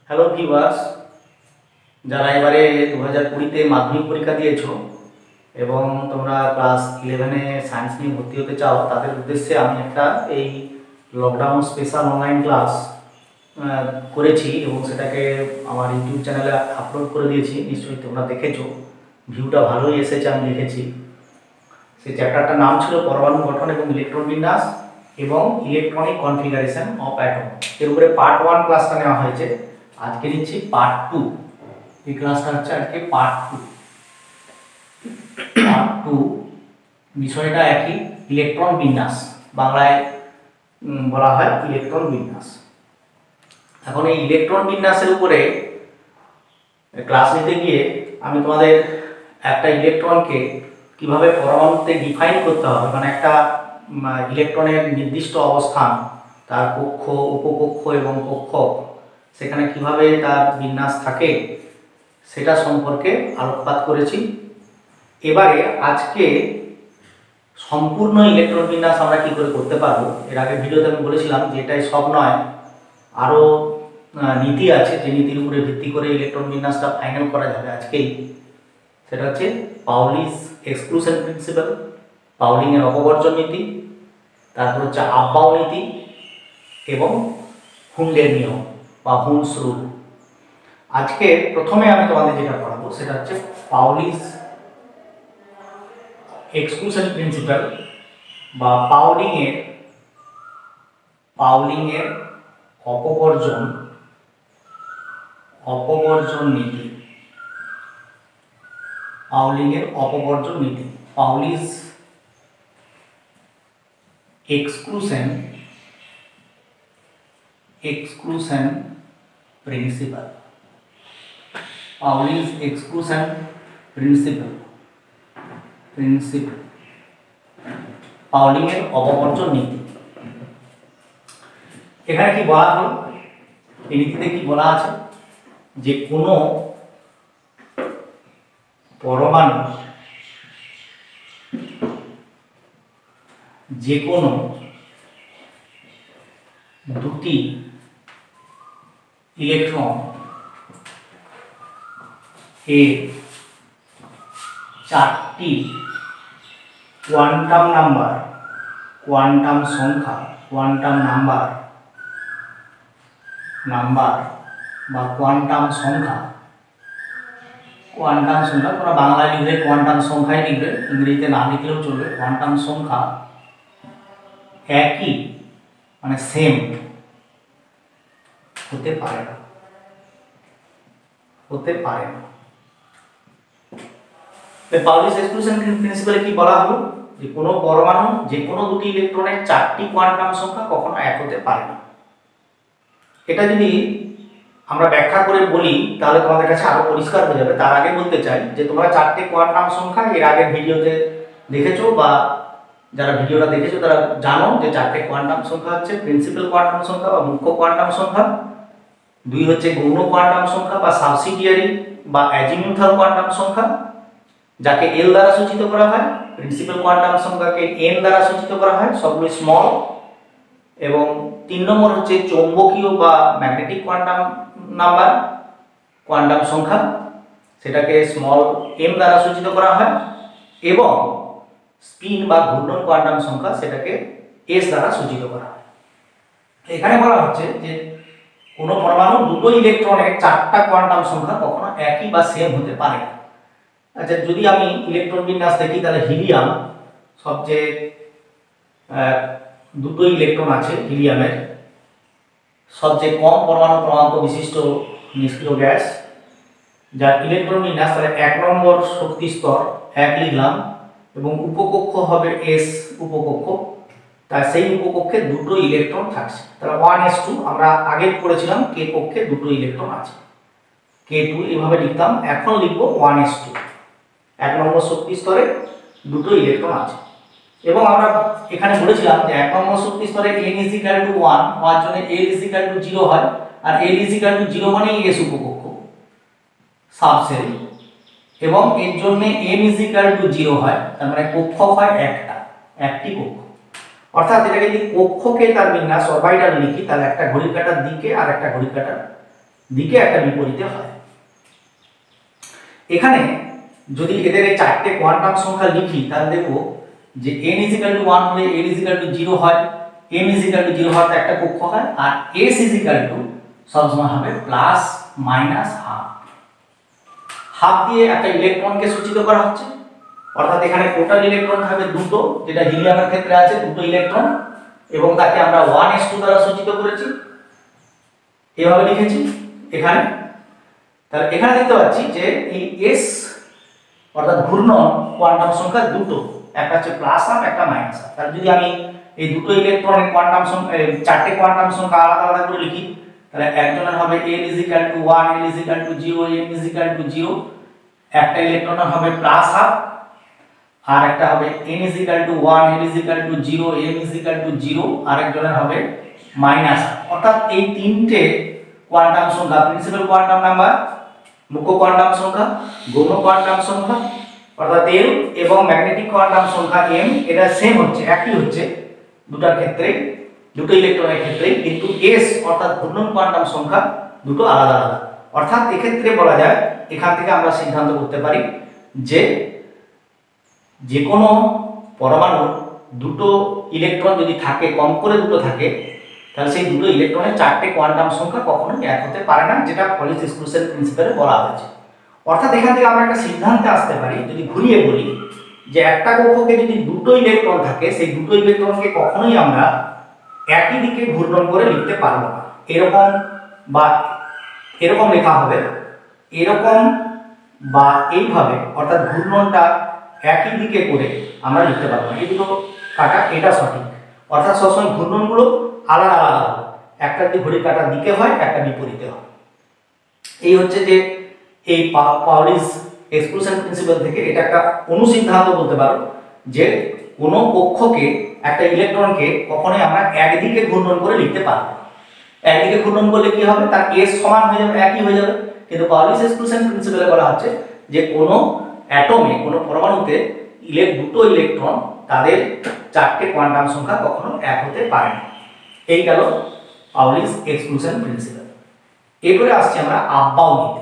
Hello viewers, যারা এবারে 2020-তে মাধ্যমিক পরীক্ষা দিয়েছো এবং তোমরা ক্লাস 11-এ সায়েন্স নিয়ে ভর্তি হতে চাও, তাদের উদ্দেশ্যে আমি একটা এই লকডাউন স্পেশাল অনলাইন ক্লাস করেছি এবং সেটাকে আমার ইউটিউব চ্যানেলে আপলোড করে দিয়েছি। নিশ্চয়ই তোমরা দেখেছো, ভিউটা ভালোই এসেছে, আমি দেখেছি। সেই চ্যাপ্টারটার নাম ছিল পরমাণু গঠন এবং ইলেকট্রন বিন্যাস এবং ইলেকট্রনিক কনফিগারেশন অফ অ্যাটম। এর উপরে পার্ট 1 ক্লাসটা নেওয়া হয়েছে। আজকে নিচ্ছি পার্ট 2। এই ক্লাসটা হচ্ছে আজকে পার্ট 2। বিষয়টা একই, ইলেকট্রন বিন্যাস, বাংলায় বলা হয় ইলেকট্রন বিন্যাস। এখন এই ইলেকট্রন বিন্যাসের উপরে ক্লাস নিতে গিয়ে আমি তোমাদের একটা ইলেকট্রনকে কিভাবে পরমাণুতে ডিফাইন করতে হবে, মানে একটা ইলেকট্রনের নির্দিষ্ট অবস্থান, তার কক্ষ, উপকক্ষ এবং কক্ষক, সেখানে কিভাবে তার বিন্যাস থাকে সেটা সম্পর্কে আলোকপাত করেছি। এবারে আজকে সম্পূর্ণ ইলেকট্রন বিন্যাস আমরা কি করে করতে পারবো। এর আগে ভিডিওতে আমি বলেছিলাম যে এটাই সব নয়, আরও নীতি আছে, যে নীতির উপরে ভিত্তি করে ইলেকট্রন বিন্যাসটা ফাইনাল করা যাবে আজকেই। সেটা হচ্ছে পাউলিস এক্সক্লুশন প্রিন্সিপাল, পাউলিংয়ের অপবর্জন নীতি, তারপর হচ্ছে আব্বাও নীতি এবং হুন্ডের নিয়ম বা হুন্স রুল। আজকে প্রথমে আমি তোমাদের যেটা পড়াবো সেটা হচ্ছে পাউলিস এক্সক্লুশন প্রিন্সিপাল বা পাউলিংয়ের অপবর্জন নীতি। পাউলিংয়ের অপবর্জন নীতি, পাউলিস এক্সক্লুশন প্রিন্সিপাল, পাউলিস এক্সক্লুশন প্রিন্সিপাল, পাউলিংয়ের অপবর্জন নীতি। এখানে কি বলা হলো, এই নীতিতে কি বলা আছে যে কোনো পরমাণু যে কোনো দুটি ইলেকট্রন এর চারটি কোয়ান্টাম নাম্বার, কোয়ান্টাম সংখ্যা, কোয়ান্টাম নাম্বার বা কোয়ান্টাম সংখ্যা তোমরা বাংলায় লিখলে কোয়ান্টাম সংখ্যাই লিখবে, ইংরেজিতে না লিখলেও চলবে। কোয়ান্টাম সংখ্যা একই, মানে সেম হতে পারে না। পাউলিস এক্সক্লুশন প্রিন্সিপালে কি বলা হলো যে কোনো পরমাণু যে কোনো দুটি ইলেকট্রনের চারটি কোয়ান্টাম সংখ্যা কখনো এক হতে পারে না। এটা যদি আমরা ব্যাখ্যা করে বলি তাহলে তোমাদের কাছে আরো পরিষ্কার হয়ে যাবে। তার আগে বলতে চাই যে তোমরা চারটি কোয়ান্টাম সংখ্যা এর আগের ভিডিওতে দেখেছো, বা যারা ভিডিওটা দেখেছো তারা জানো যে চারটে কোয়ান্টাম সংখ্যা হচ্ছে প্রিন্সিপাল কোয়ান্টাম সংখ্যা বা মুখ্য কোয়ান্টাম সংখ্যা, 2 হচ্ছে গৌণ কোয়ান্টাম সংখ্যা বা সাবসিডিয়ারি বা অ্যাজিমুথাল কোয়ান্টাম সংখ্যা, যাকে এল দ্বারা সূচিত করা হয়। প্রিন্সিপাল কোয়ান্টাম সংখ্যাকে এন দ্বারা সূচিত করা হয়, সবগুলো স্মল। এবং 3 নম্বর হচ্ছে চৌম্বকীয় বা ম্যাগনেটিক কোয়ান্টাম নাম্বার, কোয়ান্টাম সংখ্যা, সেটাকে স্মল এম দ্বারা সূচিত করা হয়। এবং স্পিন বা ঘূর্ণন কোয়ান্টাম সংখ্যা, সেটাকে এস দ্বারা সূচিত করা হয়। এখানে বলা হচ্ছে যে কোনো পরমাণু দুটো ইলেকট্রনের চারটা কোয়ান্টাম সংখ্যা কখনো একই বা সেম হতে পারে না। আচ্ছা, যদি আমি ইলেকট্রন বিন্যাস দেখি তাহলে হিলিয়াম সবচেয়ে দুটো ইলেকট্রন আছে। হিলিয়ামের সবচেয়ে কম পরমাণু ক্রমাঙ্ক বিশিষ্ট নিষ্ক্রিয় গ্যাস, যার ইলেকট্রন বিন্যাস তাহলে 1 নম্বর শক্তি স্তর 1 লিখলাম এবং উপকক্ষ হবে এস উপকক্ষ, তাই সেই উপকক্ষে দুটো ইলেকট্রন থাকছে। তাহলে 1s2 আমরা আগে পড়েছিলাম কে কক্ষে দুটো ইলেকট্রন আছে, k2 এভাবে লিখতাম। এখন লিখব 1s2, 1 নম্বর শক্তি স্তরে দুটো ইলেকট্রন আছে। এবং আমরা এখানে বলেছিলাম যে 1 নম্বর শক্তি স্তরে n = 1 হওয়ার জন্য l = 0 হয়, আর l = 0 মানে s উপকক্ষ সাবসেল, এবং এর জন্য m = 0 হয়, তার মানে কক্ষক হয় একটি কক্ষ। অর্থাৎ এটাকে যদি কক্ষকে তার বিন্যাস অরবিটাল লিখি তাহলে একটা ঘড়ির কাঁটার দিকে আর একটা ঘড়ির কাঁটার দিকে একটা বিপরীতে হয়। এখানে যদি এদের এই চারটে কোয়ান্টাম সংখ্যা লিখি তাহলে দেখো যে n = 1 হলে l = 0 হয়, m = 0 হওয়াতে একটা কক্ষ হয়, আর s সবসময় হবে প্লাস মাইনাস হাফ। হাফ দিয়ে একটা ইলেকট্রনকে সূচিত করা হচ্ছে, অর্থাৎ এখানে টোটাল ইলেকট্রন থাকবে দুটো, যেটা হিলিয়ামের ক্ষেত্রে আছে দুটো ইলেকট্রন, এবং তাকে আমরা 1s2 দ্বারা সূচিত করেছি, এভাবে লিখেছি এখানে। তাহলে এখানে দেখতে পাচ্ছি যে এই s অর্থাৎ ঘূর্ণন কোয়ান্টাম সংখ্যা দুটো, একটা হচ্ছে প্লাস হাফ, একটা মাইনাস হাফ। তাহলে যদি আমি এই দুটো ইলেকট্রনের কোয়ান্টাম সংখ্যা, চারটে কোয়ান্টাম সংখ্যা আলাদা আলাদা করে লিখি, তাহলে একজনের হবে l = 1, l = 0, m = 0, একটা ইলেকট্রনের হবে প্লাস হাফ, আর একটা হবে n = 1, l = 0, m = 0, আরেকজনের হবে মাইনাস হাফ। অর্থাৎ এই তিনটে কোয়ান্টাম সংখ্যা, প্রিন্সিপাল কোয়ান্টাম নাম্বার, মুখ্য কোয়ান্টাম সংখ্যা, গৌণ কোয়ান্টাম সংখ্যা অর্থাৎ l, এবং ম্যাগনেটিক কোয়ান্টাম সংখ্যা m, এটা সেম হচ্ছে, একই হচ্ছে দুটার ক্ষেত্রে, দুটো ইলেকট্রনের ক্ষেত্রে, কিন্তু s অর্থাৎ ঘূর্ণন কোয়ান্টাম সংখ্যা দুটো আলাদা আলাদা। অর্থাৎ এক্ষেত্রে বলা যায়, এখান থেকে আমরা সিদ্ধান্ত করতে পারি যে যে কোনো পরমাণুর দুটো ইলেকট্রন যদি থাকে, কম করে দুটো থাকে, তাহলে সেই দুটো ইলেকট্রনের চারটে কোয়ান্টাম সংখ্যা কখনোই এক হতে পারে না, যেটা পলিস এক্সক্লুশন প্রিন্সিপালে বলা হয়েছে। অর্থাৎ এখান থেকে আমরা একটা সিদ্ধান্তে আসতে পারি, যদি ঘুরিয়ে বলি, যে একটা কক্ষকে যদি দুটো ইলেকট্রন থাকে, সেই দুটো ইলেকট্রনকে কখনোই আমরা একই দিকে ঘূর্ণন করে লিখতে পারবো না। এরকম বা এরকম লেখা হবে, এরকম বা এইভাবে, অর্থাৎ ঘূর্ণনটা একই দিকে করে আমরা লিখতে পারবো না। এই দুটো কাটা, এটা সঠিক। অর্থাৎ সবসময় ঘূর্ণনগুলো আলাদা আলাদা হবে, একটা যদি ঘড়ির কাটার দিকে হয়, একটা বিপরীতে হয়। এই হচ্ছে যে এই পাউলিস এক্সক্লুশন প্রিন্সিপাল থেকে এটা একটা অনুসিদ্ধান্ত বলতে পারো, যে কোনো কক্ষকে, একটা ইলেকট্রনকে কখনোই আমরা একদিকে ঘূর্ণন করে লিখতে পারবো না। একদিকে ঘূর্ণন করলে কি হবে, তার s সমান হয়ে যাবে, একই হয়ে যাবে। কিন্তু পাউলিস এক্সক্লুশন প্রিন্সিপালে বলা হচ্ছে যে কোনো অ্যাটমে, কোনো পরমাণুতে দুটো ইলেকট্রন, তাদের চারটে কোয়ান্টাম সংখ্যা কখনো এক হতে পারে না। এই গেল পাউলিস এক্সক্লুশন প্রিন্সিপাল। এরপরে আসছি আমরা আব্বাউ নীতি।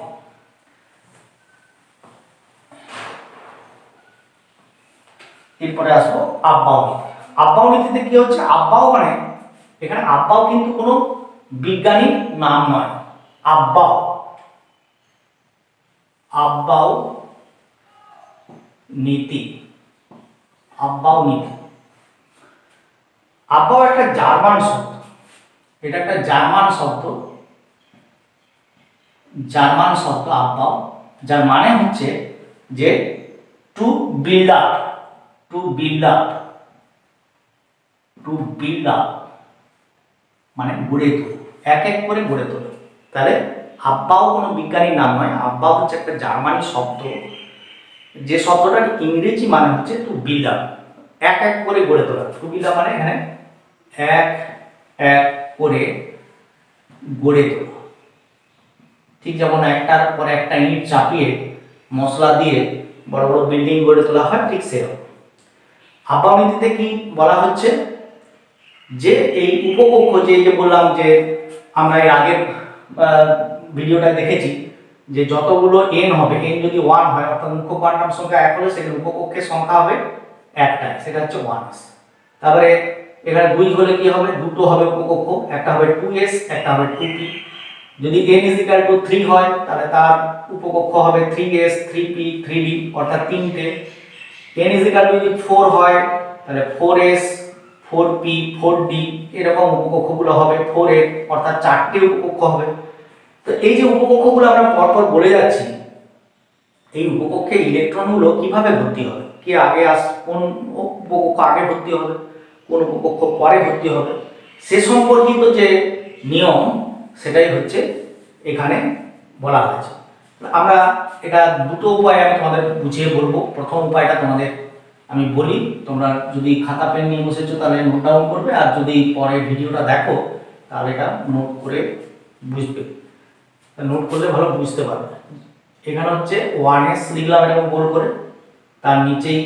এরপরে আসবো আব্বাউ নীতি। আব্বাউ নীতিতে কি হচ্ছে, আব্বাউ মানে, এখানে আব্বাউ কিন্তু কোনো বিজ্ঞানীর নাম নয়। আব্বাউ, আব্বাউ নীতি, আব্বাউ নীতি। আব্বাউ একটা জার্মান শব্দ, এটা একটা জার্মান শব্দ, জার্মান শব্দ আব্বাউ, যার মানে হচ্ছে যে to build up, to build up, to build up মানে গড়ে তোলা, এক এক করে গড়ে তোলা। তাহলে আব্বাউ কোনো বিজ্ঞানীর নাম নয়, আব্বাউ হচ্ছে একটা জার্মানি শব্দ, যে শব্দটার ইংরেজি মানে হচ্ছে টু বিল্ড আপ, এক এক করে গড়ে তোলা। টু বিল্ড আপ মানে এখানে এক এক করে গড়ে তোলা। ঠিক যেমন একটার পর একটা ইট চাপিয়ে মশলা দিয়ে বড় বড় বিল্ডিং গড়ে তোলা হয়, ঠিক সেরকম। আব্বাউ নীতিতে কি বলা হচ্ছে, যে এই উপকক্ষ, যে বললাম যে আমরা এর আগের ভিডিওটা দেখেছি, যে যতগুলো n হবে, n যদি 1 হয়, অর্থাৎ মুখ্য কোয়ান্টাম সংখ্যা 1 হলে সেখানে উপকক্ষের সংখ্যা হবে একটাই, সেটা হচ্ছে 1s। তারপরে এখানে 2 হলে কি হবে, দুটো হবে উপকক্ষ, একটা হবে 2s, একটা হবে 2p। যদি n = 3 হয়, তাহলে তার উপকক্ষ হবে 3s, 3p, 3d, অর্থাৎ তিনটে। n = 4 হয়, তাহলে 4s, 4p, 4d, এরকম উপকক্ষগুলো হবে 4a, অর্থাৎ চারটে উপকক্ষ হবে। তো এই যে উপকক্ষগুলো আমরা পরপর বলে যাচ্ছি, এই উপকক্ষে ইলেকট্রনগুলো কিভাবে ভর্তি হবে, কি আগে কোন উপকক্ষ আগে ভর্তি হবে, কোন উপকক্ষ পরে ভর্তি হবে, সে সম্পর্কিত যে নিয়ম, সেটাই হচ্ছে এখানে বলা হয়েছে। আমরা এটা দুটো উপায়ে আমি তোমাদের বুঝিয়ে বলবো। প্রথম উপায়টা তোমাদের আমি বলি, তোমরা যদি খাতা পেন নিয়ে বসেছো তাহলে নোট ডাউন করবে, আর যদি পরে ভিডিওটা দেখো তাহলে এটা নোট করে বুঝবে, নোট করলে ভালো বুঝতে পারবে। এখানে হচ্ছে 1s লিখলাম এরকম গোল করে, তার নিচেই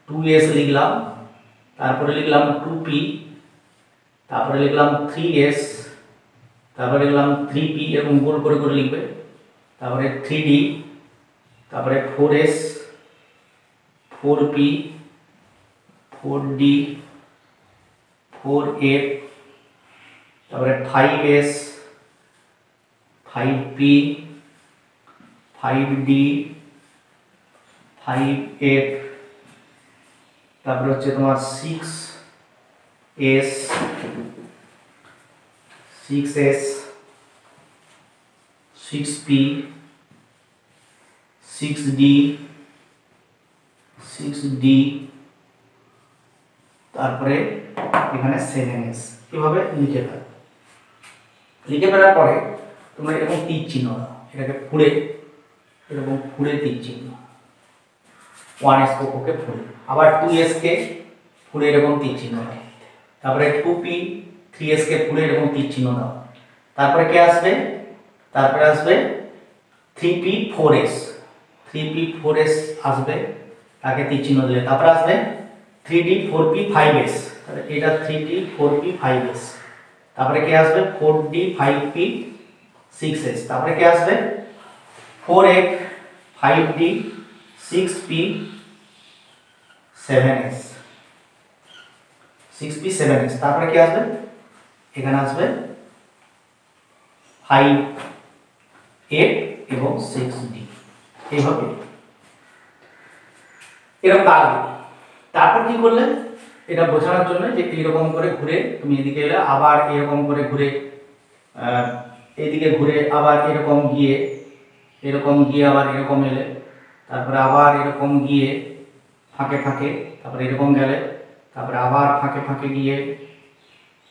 2s লিখলাম, তারপরে লিখলাম 2p, তারপরে লিখলাম 3s, তারপরে লিখলাম 3p, এরকম গোল করে করে লিখবে। তারপরে 3d, তারপরে 4s, 4p, 4d, 4f, তারপরে 5s, 5p, 5d, 5f, তারপরে হচ্ছে তোমার 6s, 6s, 6p, 6d, 6d, তারপরে এখানে 7s। এভাবে লিখে ফেলো। লিখে ফেলার পরে তোমরা এরকম তীর চিহ্ন দাও, এটাকে ফুড়ে এরকম ফুড়ে তীর চিহ্ন, 1s কে ফুড়ে, আবার 2s কে ফুড়ে এরকম তীর চিহ্ন দাও, তারপরে 2p, 3s কে ফুড়ে এরকম তীর চিহ্ন দাও। তারপরে কে আসবে? তারপরে আসবে 3p, 4s, 3p, 4s আসবে, তাকে তীর চিহ্ন দিলে। তারপরে আসবে 3d, 4p, 5s, তাহলে এটা 3d, 4p, 5s। তারপরে কে আসবে? 4d, 5p, 6s। তারপরে কে আসবে? 4f, 5d, 6p, 7s, 6p, 7s। তারপরে কে আসবে? এখানে আসবে 5f এবং 6d। এইভাবে এরকম দাগ দিবে। তারপর কি করলে? এটা বোঝানোর জন্য যে এইরকম করে ঘুরে তুমি এদিকে এলে, আবার এরকম করে ঘুরে এদিকে ঘুরে আবার এরকম গিয়ে আবার এরকম এলে, তারপরে আবার এরকম গিয়ে ফাঁকে ফাঁকে, তারপরে এরকম গেলে, তারপরে আবার ফাঁকে ফাঁকে গিয়ে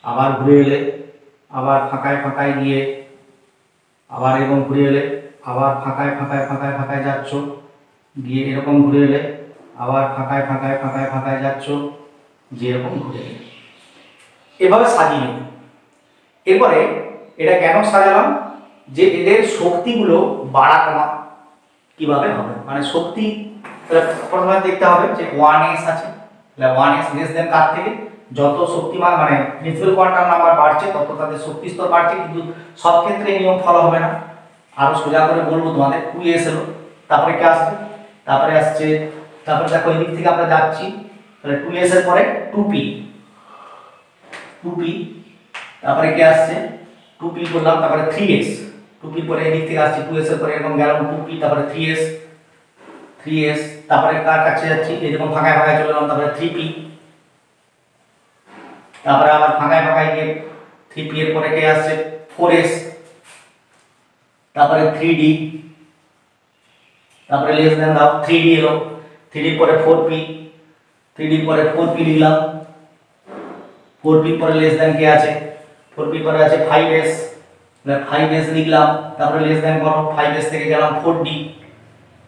আবার ঘুরে এলে, আবার ফাঁকায় ফাঁকায় গিয়ে আবার এরকম ঘুরে এলে, আবার ফাঁকায় ফাঁকায় ফাঁকায় ফাঁকায় যাচ্ছ, গিয়ে এরকম ঘুরে এলে, আবার ফাঁকায় ফাঁকায় ফাঁকায় ফাঁকায় যাচ্ছ, যে এরকম ঘুরে এলে। এভাবে সাজিয়ে নেব। এরপরে এটা কেন সাজালাম? যে এদের শক্তিগুলো বাড়া কমা কিভাবে হবে, মানে শক্তি প্রথমে দেখতে হবে যে 1s আছে, তাহলে 1s লেস দেন কার থেকে? যত শক্তিমান মানে প্রিন্সিপাল কোয়ান্টাম নাম্বার বাড়ছে তত তাদের শক্তি স্তর বাড়ছে, কিন্তু সব ক্ষেত্রে এই নিয়ম ফলো হবে না। আরো সোজা করে বলবো তোমাদের, 2s এলো, তারপরে কে আসবে? তারপরে আসছে, তারপরে দেখো এই দিক থেকে আমরা যাচ্ছি, তাহলে 2s এর পরে 2p, 2p, তারপরে কে আসছে? 2p করলাম, তারপরে 3s, 2p পরে এই দিক থেকে আসছে, 2s এর পরে এরকম গেলাম 2p, তারপরে 3s, 3s, তারপরে কার কাছে যাচ্ছি? এরকম ফাঁকায় ফাঁকায় চলে গেলাম, তারপরে 3p, তারপরে আবার ফাঁকায় ফাঁকায় গিয়ে 3p এর পরে কে আসছে? 4s, তারপরে 3d, তারপরে লেস দেন দাও, 3d এলো, 3d পরে 4p, 3d পরে 4p লিখলাম, 4p পরে লেস দেন কে আছে? 4p পরে আছে 5s, তাহলে 5s লিখলাম, তারপরে লেস দেন করো, 5s থেকে গেলাম 4d,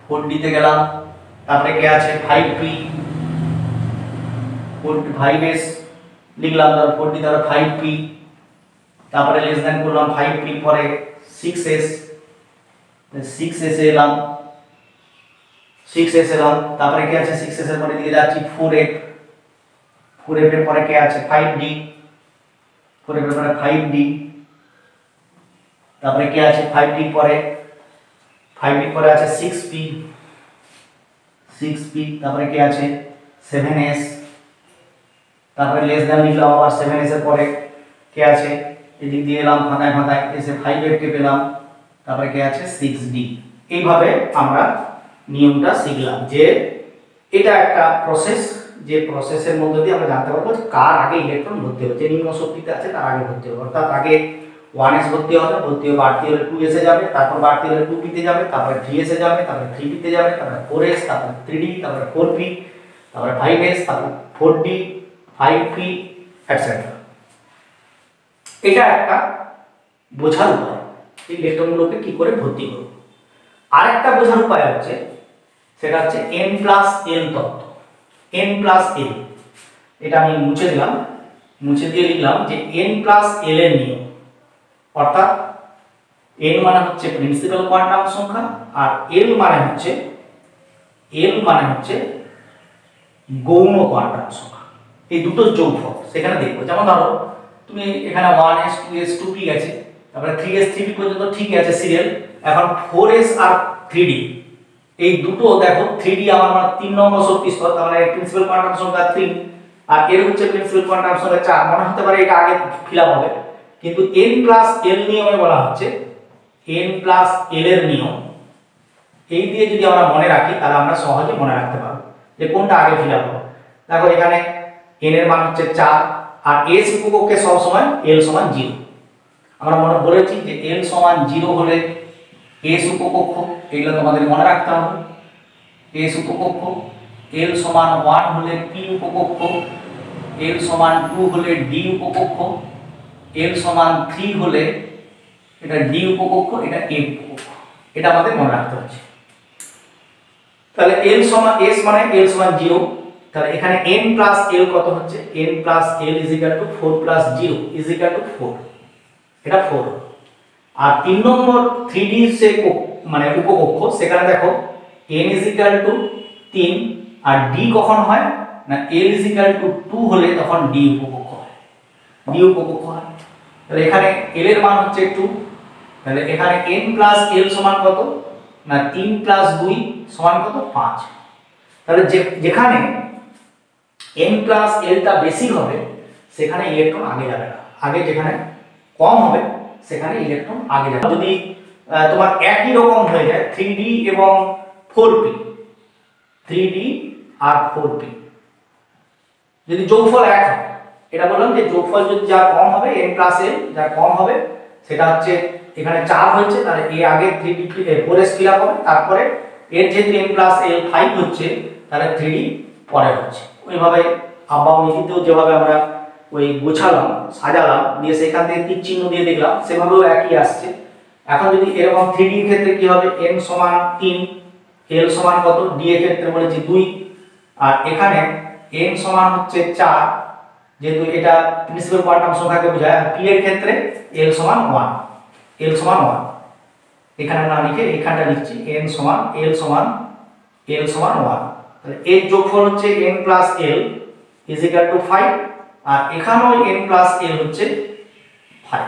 4d তে গেলাম, তারপরে কে আছে? 5p, 5s লিখলাম, তারপর 4d, তারপরে 5p, তারপরে লেস দেন করলাম 5p পরে 6s, 6s এলাম, 6s এলাম, তারপরে কে আছে? 6s এর পরে দিকে যাচ্ছি 4f, 4f এর পরে কে আছে? 5d, 4f এর পরে 5d, তারপরে কে আছে? 5d পরে 5d পরে আছে 6p, 6p, তারপরে কে আছে? 7s, তারপরে লেস দেন লিখলাম, আবার 7s এর পরে কে আছে? এদিক দিয়ে এলাম ফাঁকায় ফাঁকায়, এসে 5f কে পেলাম, তারপরে কে আছে? 6d। এইভাবে আমরা নিয়মটা শিখলাম যে এটা একটা প্রসেস, যে প্রসেসের মধ্যে দিয়ে আমরা জানতে পারবো কার আগে ইলেকট্রন ভর্তি হবে, যে নিম্ন শক্তিতে আছে তার আগে ভর্তি হবে, অর্থাৎ আগে 1s ভর্তি হবে, ভর্তি হয়ে বাড়তি হলে 2s এ যাবে, তারপর বাড়তি হলে 2p তে যাবে, তারপরে 3s এ যাবে, তারপরে 3p তে যাবে, তারপরে 4s, তারপরে 3d, তারপরে 4p, তারপরে 5s, তারপরে 4d, 5p এটসেট্রা। এটা একটা বোঝার উপায়, ইলেকট্রনগুলোকে কি করে ভর্তি করব। আরেকটা বোঝার উপায় হচ্ছে, সেটা হচ্ছে n প্লাস l তত্ত্ব। n প্লাস l, এটা আমি মুছে দিলাম, মুছে দিয়ে লিখলাম যে n প্লাস l এর নিয়ম, অর্থাৎ n মানে হচ্ছে প্রিন্সিপাল কোয়ান্টাম সংখ্যা, আর l মানে হচ্ছে গৌণ কোয়ান্টাম সংখ্যা। এই দুটো যোগফল সেখানে দেখবো। যেমন ধরো তুমি এখানে 1s 2s 2p আছে, তারপরে 3s 3p পর্যন্ত ঠিকই আছে সিরিয়াল। এখন 4s আর 3d এই দুটো দেখো 3d আমার মানে 3 নম্বর শক্তি স্তর, তার মানে প্রিন্সিপাল কোয়ান্টাম সংখ্যা 3 আর এর হচ্ছে প্রিন্সিপাল কোয়ান্টাম সংখ্যা 4। মনে হতে পারে এটা আগে ফিলআপ হবে, কিন্তু n প্লাস l নিয়মে বলা হচ্ছে n প্লাস l এর নিয়ম এই দিয়ে যদি আমরা মনে রাখি তাহলে আমরা সহজে মনে রাখতে পারবো যে কোনটা আগে ফিলআপ হবে। দেখো এখানে n এর মান হচ্ছে 4 আর s উপকক্ষে সব সময় l সমান 0। আমরা মনে বলেছি যে l সমান 0 হলে s উপকক্ষ, এগুলো তোমাদের মনে রাখতে হবে। s উপকক্ষ, l সমান 1 হলে p উপকক্ষ, l সমান 2 হলে d উপকক্ষ, l সমান 3 হলে এটা d উপকক্ষ, এটা a উপকক্ষ। এটা আমাদের মনে রাখতে হচ্ছে। তাহলে l সমান s মানে l সমান 0, তাহলে এখানে n প্লাস l কত হচ্ছে, n প্লাস l 4 প্লাস 0 4, এটা 4। আর 3 নম্বর 3d সে মানে উপকক্ষ, সেখানে দেখো n 3 আর d কখন হয় না l 2 হলে তখন d উপকক্ষ হয়, d উপকক্ষ হয়। তাহলে এখানে l এর মান হচ্ছে 2, তাহলে এখানে n প্লাস l সমান কত না 3 প্লাস 2 সমান কত 5। তাহলে যেখানে n প্লাস l টা বেশি হবে সেখানে ইলেকট্রন আগে যাবে না, আগে যেখানে কম হবে সেখানে ইলেকট্রন আগে যাবে। যদি তোমার একই রকম হয়ে যায় 3d এবং 4p, 3d আর 4p যদি যোগফল এক হয়, এটা বললাম যে যোগফল যদি যা কম হবে n প্লাস l যা কম হবে সেটা হচ্ছে এখানে 4 হচ্ছে, তাহলে a আগে 3d 4s ফিলআপ হবে, তারপরে এর যেহেতু n প্লাস l 5 হচ্ছে তাহলে 3d পরে হচ্ছে। ওইভাবে আব্বাও নীতিতেও যেভাবে আমরা ওই গোছালাম সাজালাম দিয়ে সেখান থেকে তীর চিহ্ন দিয়ে দেখলাম সেভাবেও একই আসছে। এখন যদি এরকম 3d এর ক্ষেত্রে কি হবে, n সমান 3, l সমান কত, d এর ক্ষেত্রে বলেছি 2 আর এখানে n সমান হচ্ছে 4, যেহেতু এটা প্রিন্সিপাল কোয়ান্টাম সংখ্যাকে বোঝায়। আর p এর ক্ষেত্রে l সমান 1, l সমান 1 এখানে না লিখে এখানটা লিখছি n সমান l সমান 1। তাহলে এর যোগফল হচ্ছে n প্লাস l 5 আর এখানেও n প্লাস l হচ্ছে 5।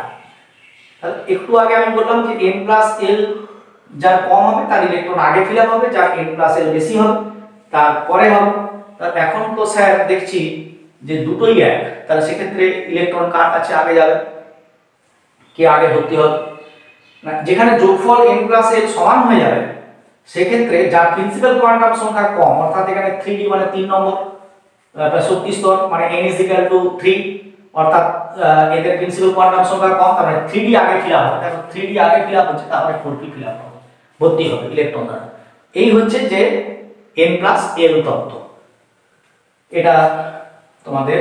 তাহলে একটু আগে আমি বললাম যে n প্লাস l যার কম হবে তার ইলেকট্রন আগে ফিলআপ হবে, যার n প্লাস l বেশি হবে তার পরে হবে। তাহলে এখন তো স্যার দেখছি যে দুটোই এক, তাহলে সেক্ষেত্রে ইলেকট্রন কার কাছে আগে যাবে, কে আগে ভর্তি হবে না, যেখানে যোগফল n প্লাস l সমান হয়ে যাবে সেক্ষেত্রে যার প্রিন্সিপাল কোয়ান্টাম সংখ্যা কম, অর্থাৎ এখানে 3d মানে 3 নম্বর শক্তি স্তর মানে n 3, অর্থাৎ এদের প্রিন্সিপাল কোয়ান্টাম সংখ্যা কম, তার মানে 3d আগে ফিলআপ হবে। দেখো 3d আগে ফিলআপ হচ্ছে, তারপরে 4p ফিলআপ হবে, ভর্তি হবে ইলেকট্রন দ্বারা। এই হচ্ছে যে n প্লাস l তত্ত্ব। এটা তোমাদের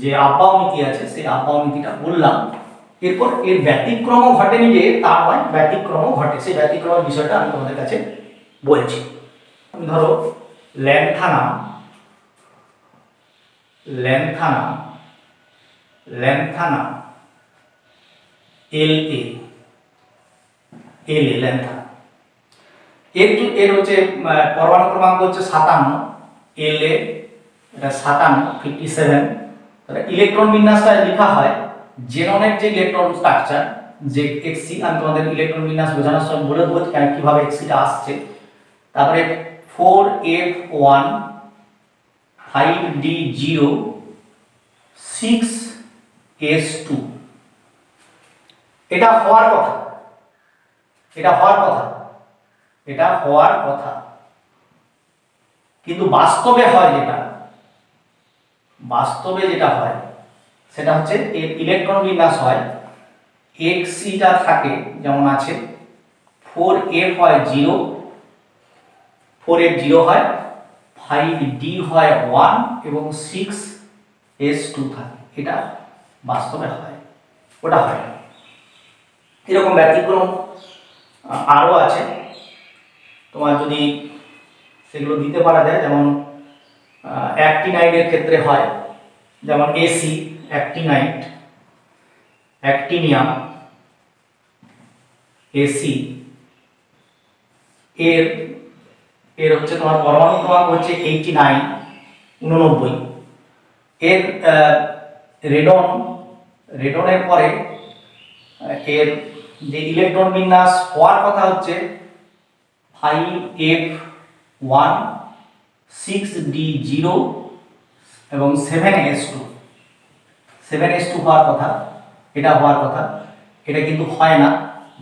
যে আব্বাও নীতি আছে সেই আব্বাও নীতিটা বললাম। এরপর এর ব্যতিক্রম ঘটেনি যে তা নয়, ব্যতিক্রম ঘটে, সেই ব্যতিক্রমের বিষয়টা আমি তোমাদের কাছে বলছি। ধরো ল্যান্থানাম La ল্যান্থানা এর হচ্ছে পরমাণু ক্রমাঙ্ক হচ্ছে 57, La এটা 57 তাহলে ইলেকট্রন বিন্যাসটা লেখা হয় জেননের যে ইলেকট্রন স্ট্রাকচার যে Xc, আমি তোমাদের ইলেকট্রন বিন্যাস বোঝানোর সময় বলে দেবো কিভাবে Xc টা আসছে। তারপরে 4f1 5d0 6s2 এটা হওয়ার কথা, এটা হওয়ার কথা কিন্তু বাস্তবে হয় যেটা হয় সেটা হচ্ছে এর ইলেকট্রন বিন্যাস হয় Xc টা থাকে যেমন আছে 4f হয় 0, 4f 0 হয়, 5d হয় 1 এবং 6s2 থাকে। এটা বাস্তবে হয়, ওটা হয় না। এরকম ব্যতিক্রম আরো আছে, তোমার যদি সেগুলো দিতে পারা যায়, যেমন অ্যাক্টিনাইডের ক্ষেত্রে হয়, যেমন Ac অ্যাক্টিনাইড, অ্যাক্টিনিয়াম, Ac এর হচ্ছে তোমার পরমাণু ক্রমাঙ্ক হচ্ছে 89, এর রেডনের পরে এর যে ইলেকট্রন বিন্যাস হওয়ার কথা হচ্ছে 5f1 6d0 এবং 7s2 হওয়ার কথা, এটা হওয়ার কথা, এটা কিন্তু হয় না।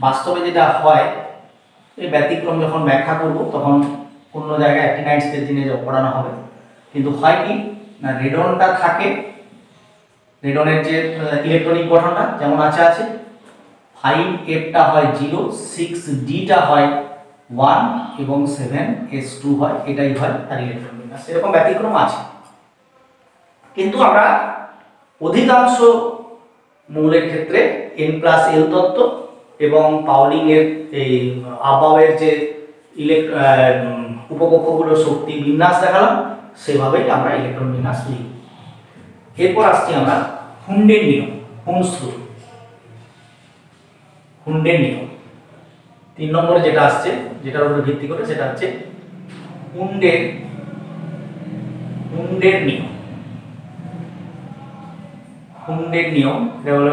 বাস্তবে যেটা হয়, এই ব্যতিক্রম যখন ব্যাখ্যা করব তখন অন্য জায়গায় অ্যাক্টিনাইড স্টেজ নিয়ে পড়ানো হবে, কিন্তু হয় কি না রেডনটা থাকে, রেডনের যে ইলেকট্রনিক গঠনটা যেমন আছে 5f টা হয় 0, 6d টা হয় 1 এবং 7s2 হয়, এটাই হয় তার ইলেকট্রন বিন্যাস। এরকম ব্যতিক্রম আছে, কিন্তু আমরা অধিকাংশ মৌলের ক্ষেত্রে n+l তত্ত্ব এবং পাউলিং এর এই আবাবের যে উপকক্ষগুলোর শক্তি বিন্যাস দেখালাম সেভাবেই আমরা ইলেকট্রন বিন্যাস লিখি। এরপর আসছি আমরা হুন্ডের নিয়ম, হুন্ডের নিয়ম 3 নম্বরে যেটা আসছে, যেটার উপর ভিত্তি করে সেটা হচ্ছে হুন্ডের নিয়ম। হুন্ডের নিয়ম এটা হলো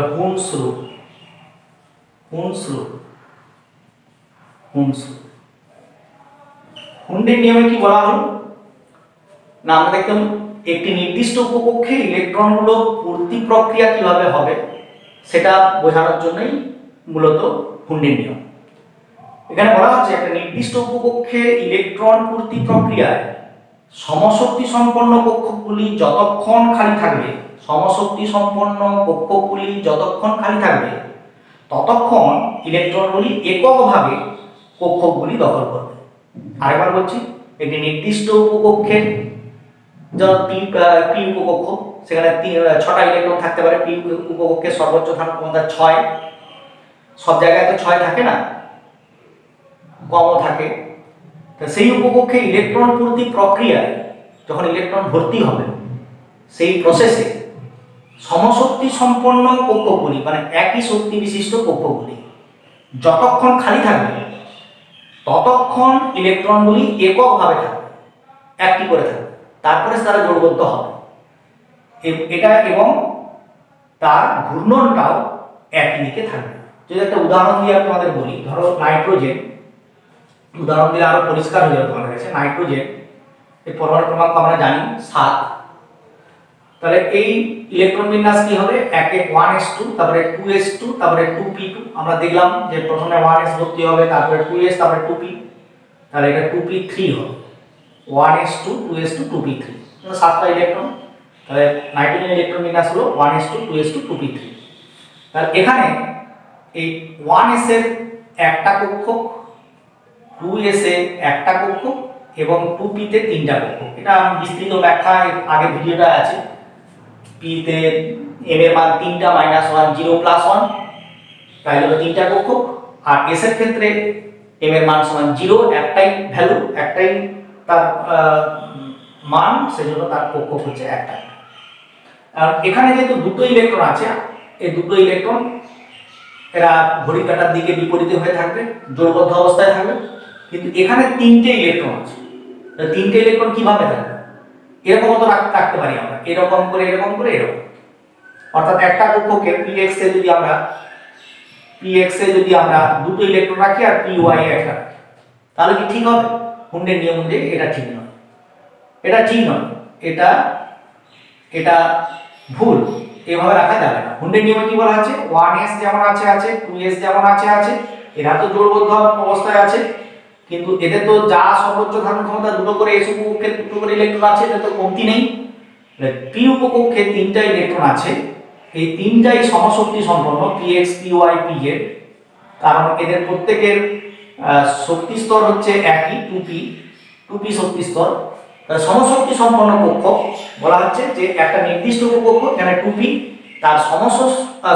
হুন্ডের নিয়মে কি বলা হলো না, আমরা দেখলাম একটি নির্দিষ্ট উপকক্ষে ইলেকট্রনগুলো পূর্তি প্রক্রিয়া কিভাবে হবে সেটা বোঝানোর জন্যই মূলত হুন্ডের নিয়ম। এখানে বলা হচ্ছে একটা নির্দিষ্ট উপকক্ষে ইলেকট্রন পূর্তি প্রক্রিয়ায় সমশক্তি সম্পন্ন কক্ষগুলি যতক্ষণ খালি থাকবে, ততক্ষণ ইলেকট্রনগুলি এককভাবে কক্ষগুলি দখল করবে। আরেকবার বলছি, একটি নির্দিষ্ট উপকক্ষের যেমন পি উপকক্ষ, সেখানে 6টা ইলেকট্রন থাকতে পারে। পি উপকক্ষের সর্বোচ্চ ধারণ ক্ষমতা 6, সব জায়গায় তো 6 থাকে না, কমও থাকে। তো সেই উপকক্ষে ইলেকট্রন পূর্তি প্রক্রিয়ায় যখন ইলেকট্রন ভর্তি হবে সেই প্রসেসে সমশক্তি সম্পন্ন কক্ষগুলি মানে একই শক্তি বিশিষ্ট কক্ষগুলি যতক্ষণ খালি থাকবে ততক্ষণ ইলেকট্রনগুলি এককভাবে থাকবে, একটি করে থাকবে, তারপরে তারা জোড়বদ্ধ হবে এটা, এবং তার ঘূর্ণনটাও একই দিকে থাকবে। যদি একটা উদাহরণ দিয়ে তোমাদের বলি, ধরো নাইট্রোজেন, উদাহরণ দিলে আরো পরিষ্কার হয়ে যাবে তোমাদের কাছে। নাইট্রোজেন এর পরমাণু ক্রমাঙ্ক আমরা জানি 7, তাহলে এই ইলেকট্রন বিন্যাস কি হবে, একে 1s2, তারপরে 2s2, তারপরে 2p2। আমরা দেখলাম যে প্রথমে 1s ভর্তি হবে, তারপরে 2s, তারপরে 2p, তাহলে এটা 2p3 হবে। 1s2, 2s2, 2p3, 7টা ইলেকট্রন। তাহলে নাইট্রোজেন ইলেকট্রন বিন্যাস হলো 1s2, 2s2, 2p3। তাহলে এখানে এই 1s এর একটা কক্ষ, 2s এ একটা কক্ষ এবং 2p তে 3টা কক্ষ। এটা বিস্তৃত ব্যাখ্যা আগের ভিডিওটা আছে। p তে m এর মান 3টা -1 0 +1, তাই হলো 3টা কক্ষ। আর s এর ক্ষেত্রে m এর মান সমান 0, একটাই ভ্যালু, একটাই তার মান, সেজন্য তার কক্ষ হচ্ছে একটা। আর এখানে যেহেতু দুটো ইলেকট্রন আছে, এই দুটো ইলেকট্রন এরা ঘড়ি কাঁটার দিকে বিপরীতে হয়ে থাকবে, জোড়বদ্ধ অবস্থায় থাকবে, কিন্তু এখানে 3টে ইলেকট্রন আছে। 3টে ইলেকট্রন কিভাবে থাকবে, এরকম তো রাখতে পারি আমরা, এরকম করে এরকম করে এরকম। অর্থাৎ একটা কক্ষকে px এ যদি আমরা দুটো ইলেকট্রন রাখি আর py এ একটা, তাহলে কি ঠিক হবে? হুন্ডের নিয়ম অনুযায়ী এটা ঠিক নয়, এটা ভুল, এভাবে রাখা যাবে না। হুন্ডের নিয়মে কি বলা আছে, 1s যেমন আছে 2s যেমন আছে, এরা তো জোড়বদ্ধ অবস্থায় আছে, কিন্তু এদের তো যা সর্বোচ্চ ধারণ ক্ষমতা দুটো করে, s উপকক্ষে দুটো করে ইলেকট্রন আছে, এটা তো কমতি নেই। p উপকক্ষে 3টা ইলেকট্রন আছে, এই 3টাই সমশক্তি সম্পন্ন, px, py, pz, কারণ এদের প্রত্যেকের শক্তি স্তর হচ্ছে একই, 2p শক্তি স্তর। সমশক্তি সম্পন্ন কক্ষ বলা হচ্ছে যে একটা নির্দিষ্ট উপকক্ষ, এখানে 2p, তার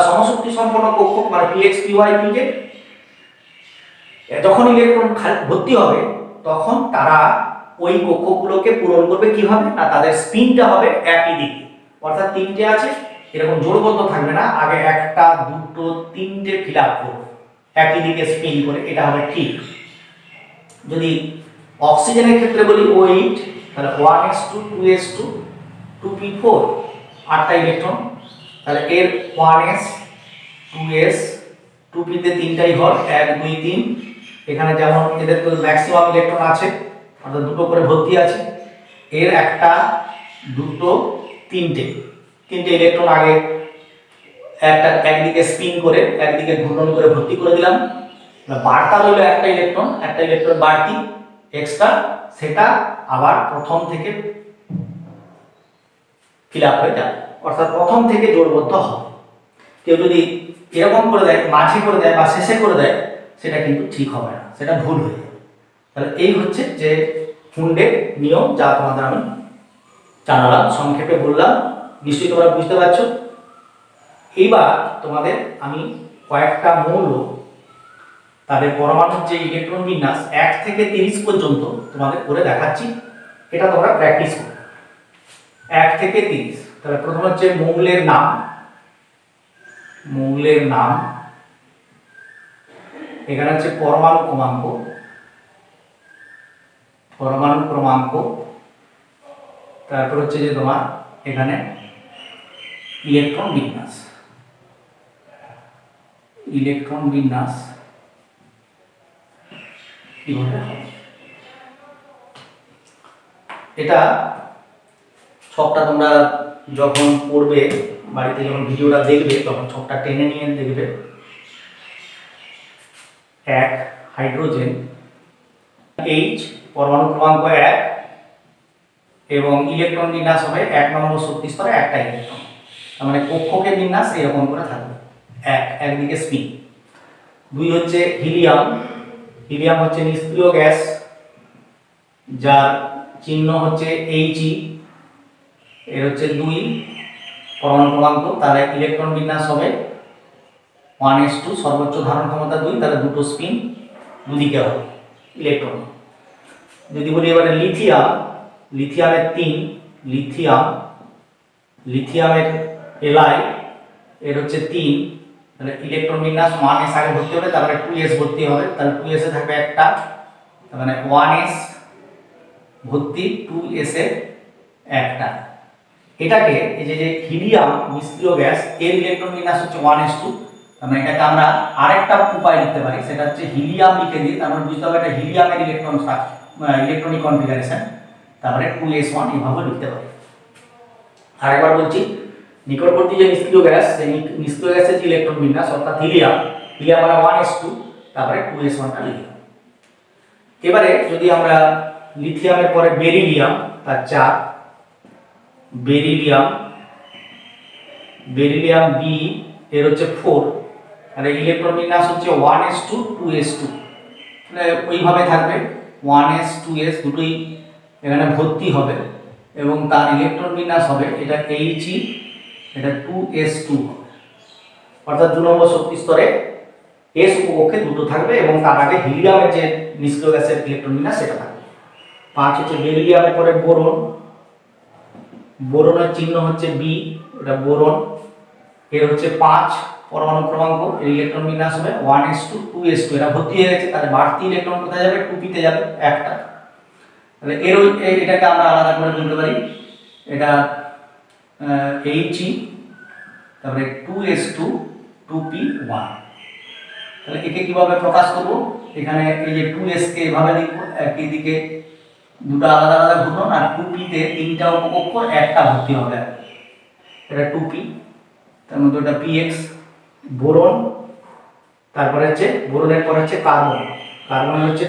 সমশক্তি সম্পন্ন কক্ষ মানে px, py, pz, যখন ইলেকট্রন ভর্তি হবে তখন তারা ওই কক্ষগুলোকে পূরণ করবে কিভাবে না, তাদের স্পিনটা হবে একই দিকে। অর্থাৎ 3টে আছে, এরকম জোড়বদ্ধ থাকবে না, আগে 1টা 2টো 3টে ফিল আপ করবে একই দিকে স্পিন করে, এটা হবে ঠিক। যদি অক্সিজেনের ক্ষেত্রে বলি OH, তাহলে 1s2, 2s2, 2p4, 8টা ইলেকট্রন, তাহলে এর 1s, 2s, 2p-তে তিনটাই ঘর, 1 2 3। এখানে যেমন এদের তো ম্যাক্সিমাম ইলেকট্রন আছে, অর্থাৎ দুটো করে ভর্তি আছে, এর একটা দুটো তিনটে ইলেকট্রন আগে একটা একদিকে স্পিন করে একদিকে ঘূর্ণন করে ভর্তি করে দিলাম। বার্তা রইল একটা ইলেকট্রন বাড়তি এক্সট্রা, সেটা আবার প্রথম থেকে ফিল আপ হয়ে যাবে, অর্থাৎ প্রথম থেকে জোড়বদ্ধ হবে। কেউ যদি এরকম করে দেয়, মাঝে করে দেয় বা শেষে করে দেয়, সেটা কিন্তু ঠিক হবে না, সেটা ভুল হয়ে যাবে। তাহলে এই হচ্ছে যে হুন্ডের নিয়ম, যা তোমাদের আমি জানালাম, সংক্ষেপে বললাম, নিশ্চয়ই তোমরা বুঝতে পারছো। এইবার তোমাদের আমি কয়েকটা মৌল তাদের পরমাণুর যে ইলেকট্রন বিন্যাস 1 থেকে 30 পর্যন্ত তোমাদের করে দেখাচ্ছি, এটা তোমরা প্র্যাকটিস করো। 1 থেকে 30। তাহলে প্রথম হচ্ছে মৌলের নাম, এখানে হচ্ছে পরমাণু ক্রমাঙ্ক, তারপর হচ্ছে যে তোমার এখানে ইলেকট্রন বিন্যাস কিভাবে হবে, এটা ছকটা তোমরা যখন পড়বে, বাড়িতে যখন ভিডিওটা দেখবে, তখন ছকটা টেনে নিয়ে দেখবে। 1 হাইড্রোজেন, H পরমাণু ক্রমাঙ্ক 1 এবং ইলেকট্রন বিন্যাস হবে 1 নম্বর শক্তি স্তরে একটা ইলেকট্রন। তার মানে কক্ষকের বিন্যাস এরকম করে থাকবে, একদিকে স্পিন। 2 হচ্ছে হিলিয়াম হচ্ছে নিষ্ক্রিয় গ্যাস, যার চিহ্ন হচ্ছে He, এর হচ্ছে 2 পরমাণু ক্রমাঙ্ক, তাহলে ইলেকট্রন বিন্যাস হবে 1s2, সর্বোচ্চ ধারণ ক্ষমতা 2, তাহলে দুটো স্পিন দুদিকে হবে ইলেকট্রন। যদি বলি এবারে লিথিয়ামের 3, লিথিয়ামের Li, এর হচ্ছে 3, তাহলে ইলেকট্রন বিন্যাস 1s আগে ভর্তি হবে, তারপরে 2s ভর্তি হবে, তাহলে 2s এ থাকবে একটা, তার মানে 1s ভর্তি, 2s এ একটা। এটাকে এই যে হিলিয়াম নিষ্ক্রিয় গ্যাস, এর ইলেকট্রন বিন্যাস হচ্ছে 1s2, তার মানে এটাকে আমরা আরেকটা উপায় লিখতে পারি, সেটা হচ্ছে হিলিয়াম লিখে দিই, তার মানে বুঝতে হবে এটা হিলিয়ামের ইলেকট্রনিক কনফিগারেশন, তারপরে 2s1 এভাবে লিখতে পারি। আরেকবার বলছি, নিকটবর্তী যে নিষ্ক্রিয় গ্যাস, সেই নিষ্ক্রিয় গ্যাসের যে ইলেকট্রন বিন্যাস অর্থাৎ হিলিয়াম মানে 1s2, তারপরে 2s1টা লিখলাম। এবারে যদি আমরা লিথিয়ামের পরে বেরিলিয়াম, তার 4, বেরিলিয়াম বি, এর হচ্ছে 4, আর ইলেকট্রন বিন্যাস হচ্ছে 1s2 2s2, মানে ওইভাবে থাকবে 1s 2s দুটোই এখানে ভর্তি হবে, এবং তার ইলেকট্রন বিন্যাস হবে এটা He, এটা 2s2, অর্থাৎ 2 নম্বর শক্তি স্তরে s উপকক্ষে দুটো থাকবে, এবং তার আগে হিলিয়ামের যে নিষ্ক্রিয় গ্যাসের ইলেকট্রন বিন্যাস সেটা থাকবে। 5 হচ্ছে বেরিলিয়ামের পরে বোরনের চিহ্ন হচ্ছে বি, এটা বোরন, এর হচ্ছে 5 পরমাণু ক্রমাঙ্ক, এর ইলেকট্রন বিন্যাস হবে 1s2 2s2, এটা ভর্তি হয়ে গেছে, তাহলে বাড়তি ইলেকট্রন কোথায় যাবে, 2p-তে যাবে একটা, তাহলে এটাকে আমরা আলাদা করে বলতে পারি, এটা He, তারপরে 2s2 2p1। তাহলে একে কিভাবে প্রকাশ করব, এখানে এই যে 2s কে এভাবে লিখব, একই দিকে দুটো আলাদা আলাদা ঘূর্ণন, আর 2p-তে তিনটা উপকক্ষ একটা ভর্তি হবে, এটা 2p, তার মধ্যে এটা px। বোরন, তারপরে হচ্ছে বোরনের পর হচ্ছে কার্বনের হচ্ছে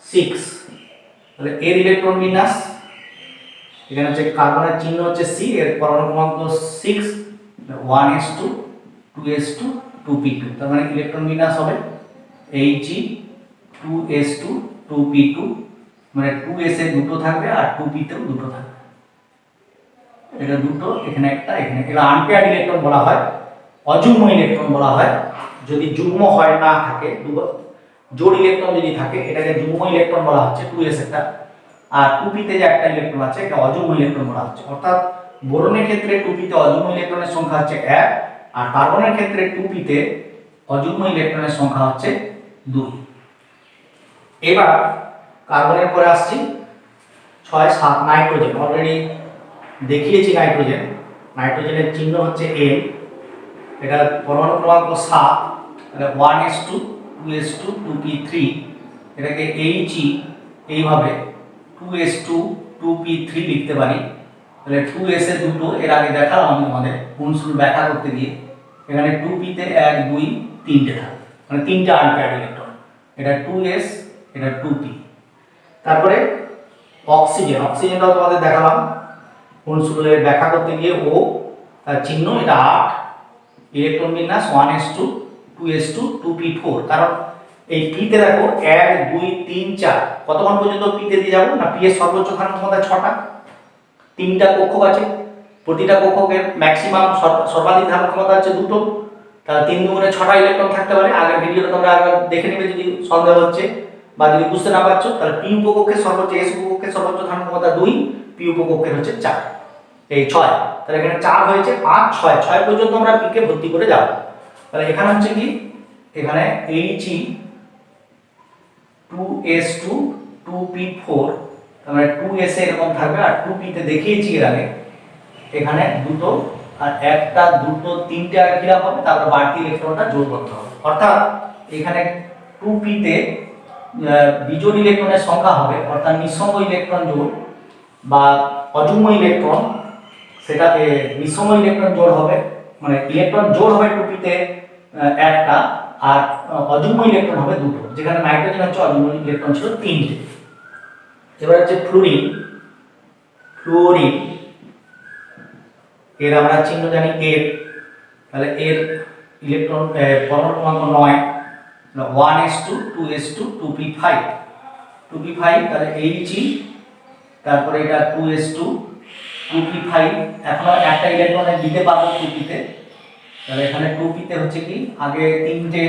6, তাহলে এর ইলেকট্রন বিন্যাস এখানে হচ্ছে কার্বনের চিহ্ন হচ্ছে C, এর পরমাণু ক্রমাঙ্ক 6, 1s2 2s2 2p2, তার মানে ইলেকট্রন বিন্যাস হবে He 2s2 2p2, মানে 2s এ দুটো থাকবে আর 2p-তেও দুটো থাকবে, এটা দুটো, এখানে একটা, এখানে। এটা আনপেয়ার্ড ইলেকট্রন বলা হয়, অযুগ্ম ইলেকট্রন বলা হয়। যদি যুগ্ম হয় না থাকে, জোড় ইলেকট্রন যদি থাকে, এটাকে যুগ্ম ইলেকট্রন বলা হচ্ছে 2s একটা, আর 2p-তে যে একটা ইলেকট্রন আছে এটা অযুগ্ম ইলেকট্রন বলা হচ্ছে। অর্থাৎ বোরনের ক্ষেত্রে 2p-তে অযুগ্ম ইলেকট্রনের সংখ্যা হচ্ছে 1, আর কার্বনের ক্ষেত্রে 2p-তে অযুগ্ম ইলেকট্রনের সংখ্যা হচ্ছে 2। এবার কার্বনের পরে আসছি 6 7 নাইট্রোজেন, অলরেডি দেখিয়েছি নাইট্রোজেনের চিহ্ন হচ্ছে N, এটা পরমাণু ক্রমাঙ্ক 7, তাহলে 1s2 2s2 2p3 এটাকে He এইভাবে 2s2 2p3 লিখতে পারি। তাহলে 2s এর দুটো এর আগে দেখালাম আমি আমাদের গুণসূত্র ব্যাখ্যা করতে গিয়ে, এখানে 2p তে 1 2 3টে থাকে, মানে তিনটা আনপেয়ার্ড ইলেকট্রন, এটা 2s এটা 2p। তারপরে অক্সিজেনটাও তোমাদের দেখালাম গুণসূত্রের ব্যাখ্যা করতে গিয়ে, ও তার চিহ্ন এটা 8, ইলেকট্রন বিন্যাস 1s2 2s2 2p4। কারণ এই p তে দেখো 1 2 3 4 কতক্ষণ পর্যন্ত p তে দিয়ে যাব না, p এর সর্বোচ্চ ধারণ ক্ষমতা 6টা, তিনটা কক্ষক আছে, প্রতিটা কক্ষকের ম্যাক্সিমাম সর্বাধিক ধারণ ক্ষমতা আছে 2টো, তাহলে 3 দুগুণে 6টা ইলেকট্রন থাকতে পারে। আগের ভিডিওটা তোমরা একবার দেখে নেবে যদি সন্দেহ হচ্ছে বা যদি বুঝতে না পারছো। তাহলে p উপকক্ষের সর্বোচ্চ, s উপকক্ষের সর্বোচ্চ ধারণ ক্ষমতা 2, p উপকক্ষের হচ্ছে 4, এই 6। তাহলে এখানে 4 হয়েছে 5 6 6 পর্যন্ত আমরা p কে ভর্তি করে যাব। তাহলে এখানে হচ্ছে কি, এখানে He 2s2 2p4, তাহলে 2s এরকম থাকবে, আর 2p তে দেখিয়েছি এর আগে এখানে দুটো, আর একটা দুটো তিনটে আগে ফিল আপ হবে, তারপর বাড়তি ইলেকট্রনটা যোগ করতে হবে। অর্থাৎ এখানে 2p তে বিজোড় ইলেকট্রনের সংখ্যা হবে, অর্থাৎ নিঃসঙ্গ ইলেকট্রন জোড় বা অযুগ্ম ইলেকট্রন, সেটা নিঃসঙ্গ ইলেকট্রন জোড় হবে, মানে ইলেকট্রন জোড় হবে 2p তে একটা, আর অযুগ্ম ইলেকট্রন হবে দুটো, যেখানে নাইট্রোজেন হচ্ছে অযুগ্ম ইলেকট্রন ছিল 3টে। এবার হচ্ছে ফ্লুরিন এর আমরা চিহ্ন জানি এর, তাহলে এর ইলেকট্রন পরমাণু ক্রমাঙ্ক 9, 1s2 2s2 2p5 তাহলে He, তারপরে এটা 2s2 2p5, এখনো একটা ইলেকট্রনে দিতে পারবো 2p তে। তাহলে এখানে 2p তে হচ্ছে কি, আগে তিনটে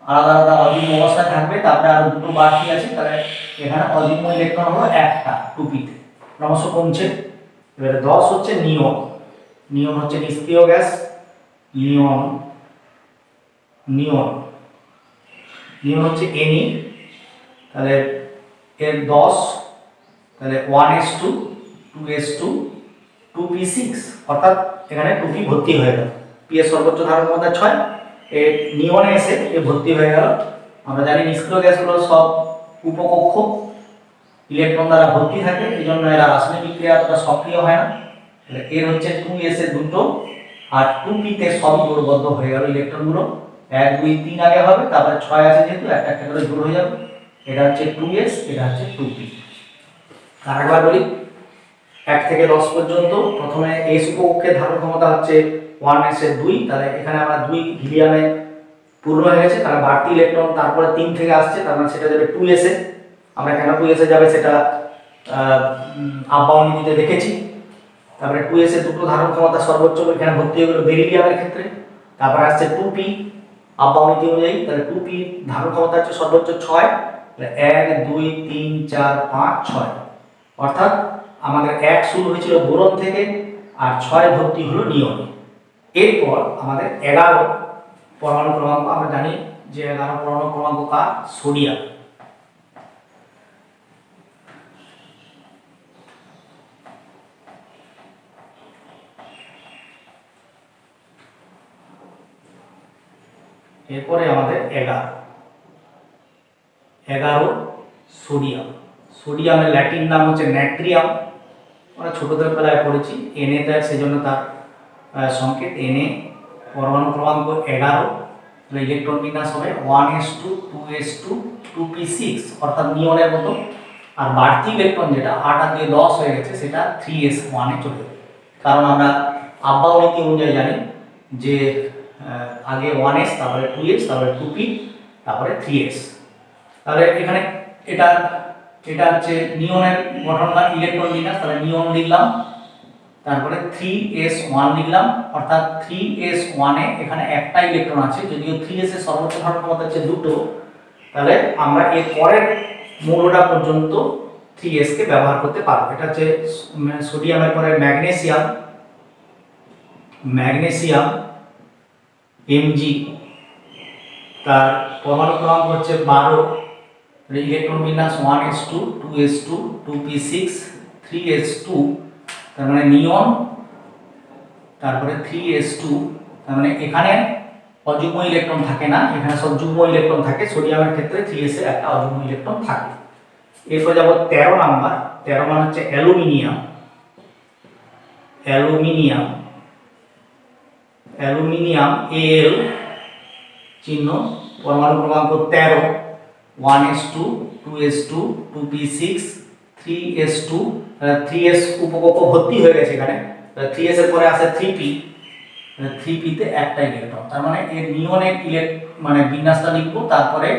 আলাদা আলাদা অযুগ্ম অবস্থায় থাকবে, তারপরে আরো দুটো বাকি আছে, তাহলে এখানে অযুগ্ম ইলেকট্রন হলো একটা 2p তে, ক্রমশ কমছে। এবারে 10 হচ্ছে নিয়ন হচ্ছে নিষ্ক্রিয় গ্যাস, নিয়ন হচ্ছে Ne, তাহলে এর 10, তাহলে 1s2 2s2 2p6, অর্থাৎ এখানে 2p ভর্তি হয়ে গেল, p এর সর্বোচ্চ ধারণ ক্ষমতা 6, এ নিয়নে এসে এ ভর্তি হয়ে গেল। আমরা জানি নিষ্ক্রিয় গ্যাসগুলো সব উপকক্ষ ইলেকট্রন দ্বারা ভর্তি থাকে, এই জন্য এরা রাসায়নিক বিক্রিয়া অতটা সক্রিয় হয় না। তাহলে এর হচ্ছে 2s এর দুটো, আর 2p তে সব জোড়বদ্ধ হয়ে গেল ইলেকট্রনগুলো, 1 2 3 আগে হবে, তারপরে 6 আছে যেহেতু একটা একটা করে জোড় হয়ে যাবে। এটা হচ্ছে 2s, এটা হচ্ছে 2p। আরেকবার বলি, 1 থেকে 10 পর্যন্ত প্রথমে s উপকক্ষের ধারণ ক্ষমতা হচ্ছে 1s এর 2, তাহলে এখানে আমরা 2 হিলিয়ামে পূর্ণ হয়ে গেছে, তাহলে বাড়তি ইলেকট্রন তারপরে 3 থেকে আসছে, তার মানে সেটা যাবে 2s এ। আমরা কেন 2s এ যাবে সেটা আপ-বাউন্ডিতে দেখেছি। তারপরে 2s এর দুটো ধারণ ক্ষমতা সর্বোচ্চ এখানে ভর্তি হয়ে গেল বেরিলিয়ামের ক্ষেত্রে। তারপরে আসছে 2p আপ-বাউন্ডি অনুযায়ী, তাহলে 2p ধারণ ক্ষমতা হচ্ছে সর্বোচ্চ 6, তাহলে 1 2 3 4 5 6, অর্থাৎ আমাদের 1 শুরু হয়েছিল বোরন থেকে, আর 6 ভর্তি হলো নিয়নে। এরপর আমাদের 11 পরমাণু ক্রমাঙ্ক, আমরা জানি যে 11 পরমাণু ক্রমাঙ্ক কার, সোডিয়াম। এরপরে আমাদের 11 সোডিয়ামের ল্যাটিন নাম হচ্ছে নাট্রিয়াম, আমরা ছোটদের বেলায় পড়েছি, Na তে সেজন্য তার সংকেত Na, পরমাণু ক্রমাঙ্ক 11, তাহলে ইলেকট্রন বিন্যাস হবে 1s2 2s2 2p6, অর্থাৎ নিয়নের মতো। আর বাড়তি ইলেকট্রন যেটা 8 আর 2 10 হয়ে গেছে, সেটা 3s1 এ চলে যাবে, কারণ আমরা আপ-বাউন্ডি অনুযায়ী জানি যে আগে 1s, তারপরে 2s, তারপরে 2p, তারপরে 3s। তাহলে এখানে এটা হচ্ছে নিয়নের গঠন বা ইলেকট্রন বিন্যাস, তাহলে নিয়ন লিখলাম, তারপরে 3s1 লিখলাম, অর্থাৎ 3s1 এ এখানে একটা ইলেকট্রন আছে, যদিও 3s এর সর্বোচ্চ ধারণ ক্ষমতা হচ্ছে দুটো, তাহলে আমরা এর পরের মৌলটা পর্যন্ত 3s কে ব্যবহার করতে পারবো। এটা হচ্ছে সোডিয়ামের পরে ম্যাগনেসিয়াম Mg, তার পরমাণু ক্রমাঙ্ক হচ্ছে 12, ইলেকট্রন বিন্যাস 1s2 2s2 2p6 3s2, তার মানে নিয়ন, তারপরে 3s2, তার মানে এখানে অযুগ্ম ইলেকট্রন থাকে না, এখানে সব যুগ্ম ইলেকট্রন থাকে। সোডিয়ামের ক্ষেত্রে 3s এর একটা অযুগ্ম ইলেকট্রন থাকে। এরপর যাব 13 নাম্বার। 13 মানে হচ্ছে অ্যালুমিনিয়াম। অ্যালুমিনিয়াম, অ্যালুমিনিয়াম Al চিহ্ন, পরমাণু ক্রমাঙ্ক 13, 1s2 2s2 2p6 3s2, 3s উপকক্ষ ভর্তি হয়ে গেছে এখানে। 3s এর পরে আছে 3p, 3p তে একটা ইলেকট্রন। তার মানে এর নিয়নের মানে বিন্যাসটা লিখব, তারপরে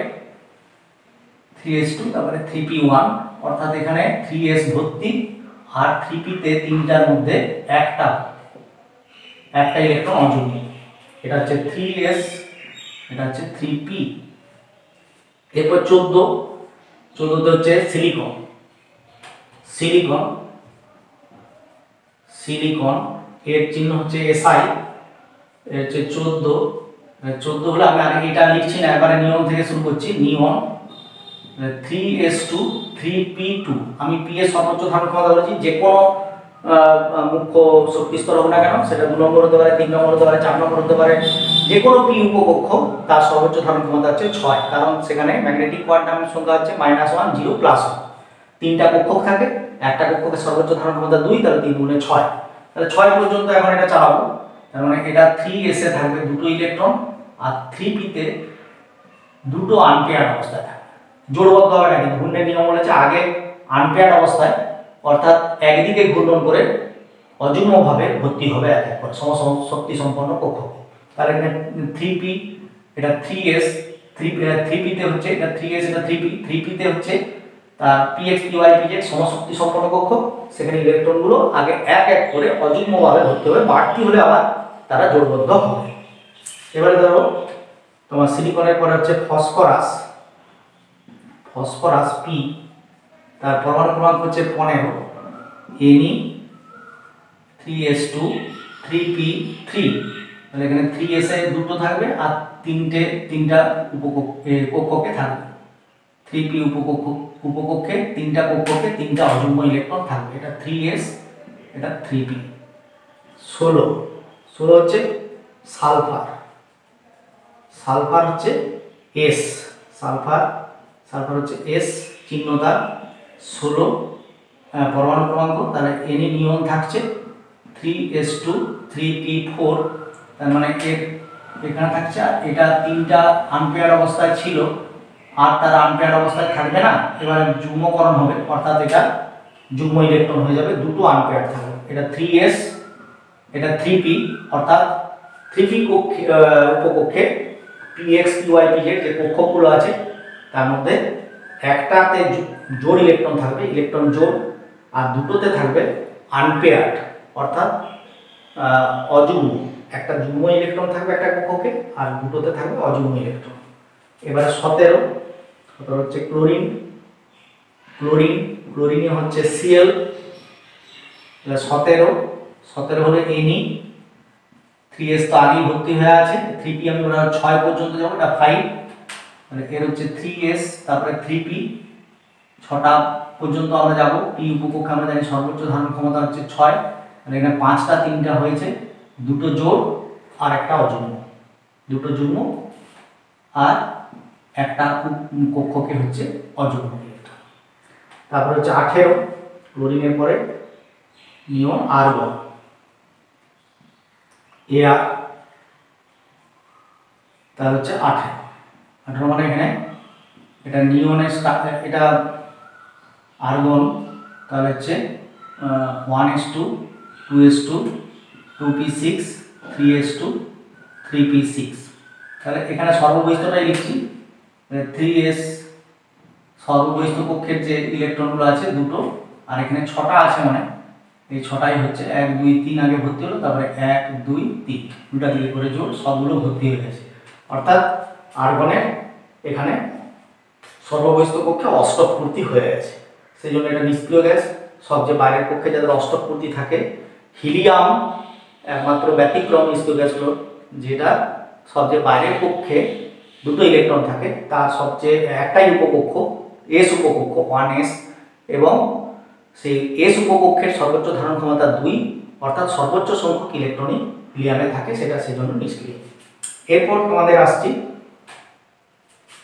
3s2 তারপরে 3p1, অর্থাৎ এখানে 3s ভর্তি আর 3p তে তিনটার মধ্যে একটা ইলেকট্রন অযুগ্ম। এটা হচ্ছে 3s, এটা হচ্ছে 3p। এরপর 14 তে হচ্ছে সিলিকন। সিলিকন, সিলিকন এর চিহ্ন হচ্ছে Si, এর হচ্ছে 14 হলে আমি আগে এটা লিখছি না, এবারে নিয়ন থেকে শুরু করছি। নিয়ন 3s2 3p2, আমি p এর সর্বোচ্চ ধারণ ক্ষমতা বলেছি, যে কোনো মুখ্য শক্তি স্তর হোক না কেন, সেটা 2 নম্বর হতে পারে, 3 নম্বর হতে পারে, 4 নম্বর হতে পারে, যে কোনো p উপকক্ষ তার সর্বোচ্চ ধারণ ক্ষমতা হচ্ছে 6, কারণ সেখানে ম্যাগনেটিক কোয়ান্টাম সংখ্যা হচ্ছে -1 0 +1। তিনটা কক্ষক থাকে, একটা কক্ষকের সর্বোচ্চ ধারণ ক্ষমতা 2, তাহলে 3 গুণে 6, তাহলে 6 পর্যন্ত এখন এটা চালাবো। তার মানে এটা 3s এ থাকবে দুটো ইলেকট্রন আর 3p তে দুটো আনপেয়ার্ড অবস্থায় থাকবে। জোড়বদ্ধ হবে না, কিন্তু ঘূর্ণনের নিয়ম বলেছে আগে আনপেয়ার্ড অবস্থায়, অর্থাৎ একদিকে ঘূর্ণন করে অযুগ্মভাবে ভর্তি হবে এক এক করে সমশক্তি সম্পন্ন কক্ষক। তাহলে এখানে 3p, এটা 3s, 3p তে হচ্ছে এটা 3s, এটা 3p, 3p তে হচ্ছে তার px py pz সমশক্তি সম্পন্ন কক্ষক। সেখানে ইলেকট্রনগুলো আগে এক এক করে অযুগ্মভাবে ভর্তি হবে, বাড়তি হলে আবার তারা জোড়বদ্ধ হবে। এবারে ধরো তোমার সিলিকনের পরে হচ্ছে ফসফরাস। ফসফরাস p, তার পরমাণু ক্রমাঙ্ক হচ্ছে 15, Ne3s2 3p3, তাহলে এখানে 3s এ দুটো থাকবে আর তিনটা কক্ষকে থাকবে। 3p উপকক্ষে তিনটা কক্ষকে তিনটা অযুগ্ম ইলেকট্রন থাকবে। এটা 3s, এটা 3p। 16 হচ্ছে সালফার। সালফার হচ্ছে s, সালফার হচ্ছে s, চিহ্নতা 16, পরমাণু ক্রমাঙ্ক, তাহলে Ne নিয়ন থাকছে 3s2 3p4, তার মানে এখানে থাকছে, আর এটা তিনটা আনপেয়ার অবস্থায় ছিল আর তার আনপেয়ার অবস্থায় থাকবে না, এবারে যুগ্মকরণ হবে, অর্থাৎ এটা যুগ্ম ইলেকট্রন হয়ে যাবে, দুটো আনপেয়ার থাকবে। এটা 3s, এটা 3p, অর্থাৎ 3p উপকক্ষে px py pz যে কক্ষকগুলো আছে তার মধ্যে একটাতে জোড় ইলেকট্রন থাকবে, ইলেকট্রন জোড়, আর দুটোতে থাকবে আনপেয়ার্ড, অর্থাৎ অযুগ্ম। একটা যুগ্ম ইলেকট্রন থাকবে একটা কক্ষকে, আর দুটোতে থাকবে অযুগ্ম ইলেকট্রন। এবারে 17 হচ্ছে ক্লোরিন। ক্লোরিনে হচ্ছে Cl, 17 হলো Ne, 3s তো আগেই ভর্তি হয়ে আছে, 3p আমি 6 পর্যন্ত যাবো, এটা 5, মানে এর হচ্ছে 3s তারপরে 3p, 6টা পর্যন্ত আমরা যাব। p উপকক্ষে আমরা জানি সর্বোচ্চ ধারণ ক্ষমতা হচ্ছে 6, মানে এখানে 5টা 3টা হয়েছে, দুটো জোড় আর একটা অযুগ্ম, দুটো যুগ্ম আর একটা কক্ষকে হচ্ছে অযুগ্ম ইলেকট্রন। তারপরে হচ্ছে 18 ক্লোরিনের পরে নিয়ন আর্গন, Ar, তার হচ্ছে 18 মানে এখানে এটা নিয়নের এটা আর্গন, তাহলে হচ্ছে 1s2 2s2 2p6 3s2 3p6, তাহলে এখানে সর্ববহিষ্ঠটাই লিখছি। 3s সর্ববহিষ্ঠ কক্ষের যে ইলেকট্রনগুলো আছে দুটো, আর এখানে 6টা আছে, মানে এই 6টাই হচ্ছে 1 2 3 আগে ভর্তি হলো, তারপরে 1 2 3 দুটা দিকে করে জোড়, সবগুলো ভর্তি হয়ে গেছে। অর্থাৎ আর্গনের এখানে সর্ববহিষ্ঠ কক্ষে অষ্টক পূর্তি হয়ে গেছে, সেই জন্য এটা নিষ্ক্রিয় গ্যাস। সবচেয়ে বাইরের কক্ষে যাদের অষ্টক পূর্তি থাকে, হিলিয়াম একমাত্র ব্যতিক্রম নিষ্ক্রিয় গ্যাস হলো, যেটা সবচেয়ে বাইরের কক্ষে দুটো ইলেকট্রন থাকে, তার সবচেয়ে একটাই উপকক্ষ s উপকক্ষ 1s, এবং সেই s উপকক্ষের সর্বোচ্চ ধারণ ক্ষমতা 2, অর্থাৎ সর্বোচ্চ সংখ্যক ইলেকট্রনই হিলিয়ামে থাকে, সেটা সেজন্য নিষ্ক্রিয়। এরপর তোমাদের আসছি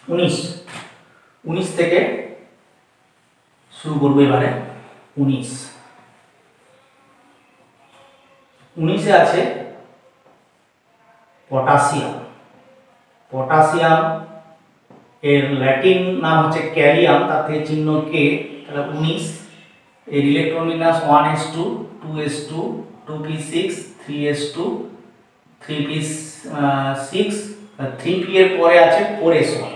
19 19 থেকে শুরু করবো এবারে। 19 আছে পটাশিয়াম। পটাশিয়াম এর ল্যাটিন নাম হচ্ছে ক্যালিয়াম, তার থেকে চিহ্ন কে, তাহলে 19। এর ইলেকট্রন বিন্যাস 1s2 2s2 2p6 3s2 3p6, 3p এর পরে আছে 4s1,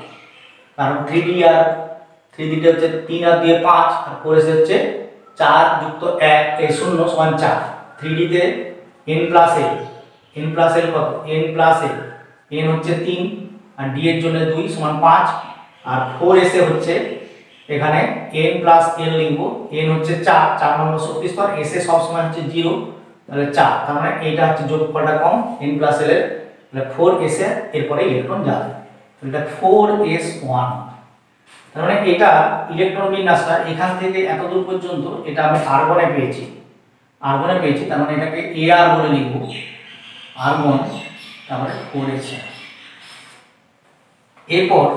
কারণ 3d আর 3d হচ্ছে 3 আর 2 5, আর 4s হচ্ছে 4 যুক্ত 1 0 সমান 4। 3d তে n প্লাস l কত, n প্লাস l, n হচ্ছে 3 আর d এর জন্য 2 সমান 5, আর 4s এ হচ্ছে এখানে n প্লাস l লিখবো, n হচ্ছে 4 নম্বর শক্তি স্তর, s এ সব সময় হচ্ছে 0, তাহলে 4, তার মানে এইটা হচ্ছে যোগফলটা কম n প্লাস l এর, তাহলে 4s এর এরপরে ইলেকট্রন যাবে, এটা 4s1। তার মানে এটা ইলেকট্রন বিন্যাসটা এখান থেকে এত দূর পর্যন্ত এটা আমি আর্গনে পেয়েছি, তার মানে এটাকে ar বলে লিখব, আর্গন, তারপরে 4s। এরপর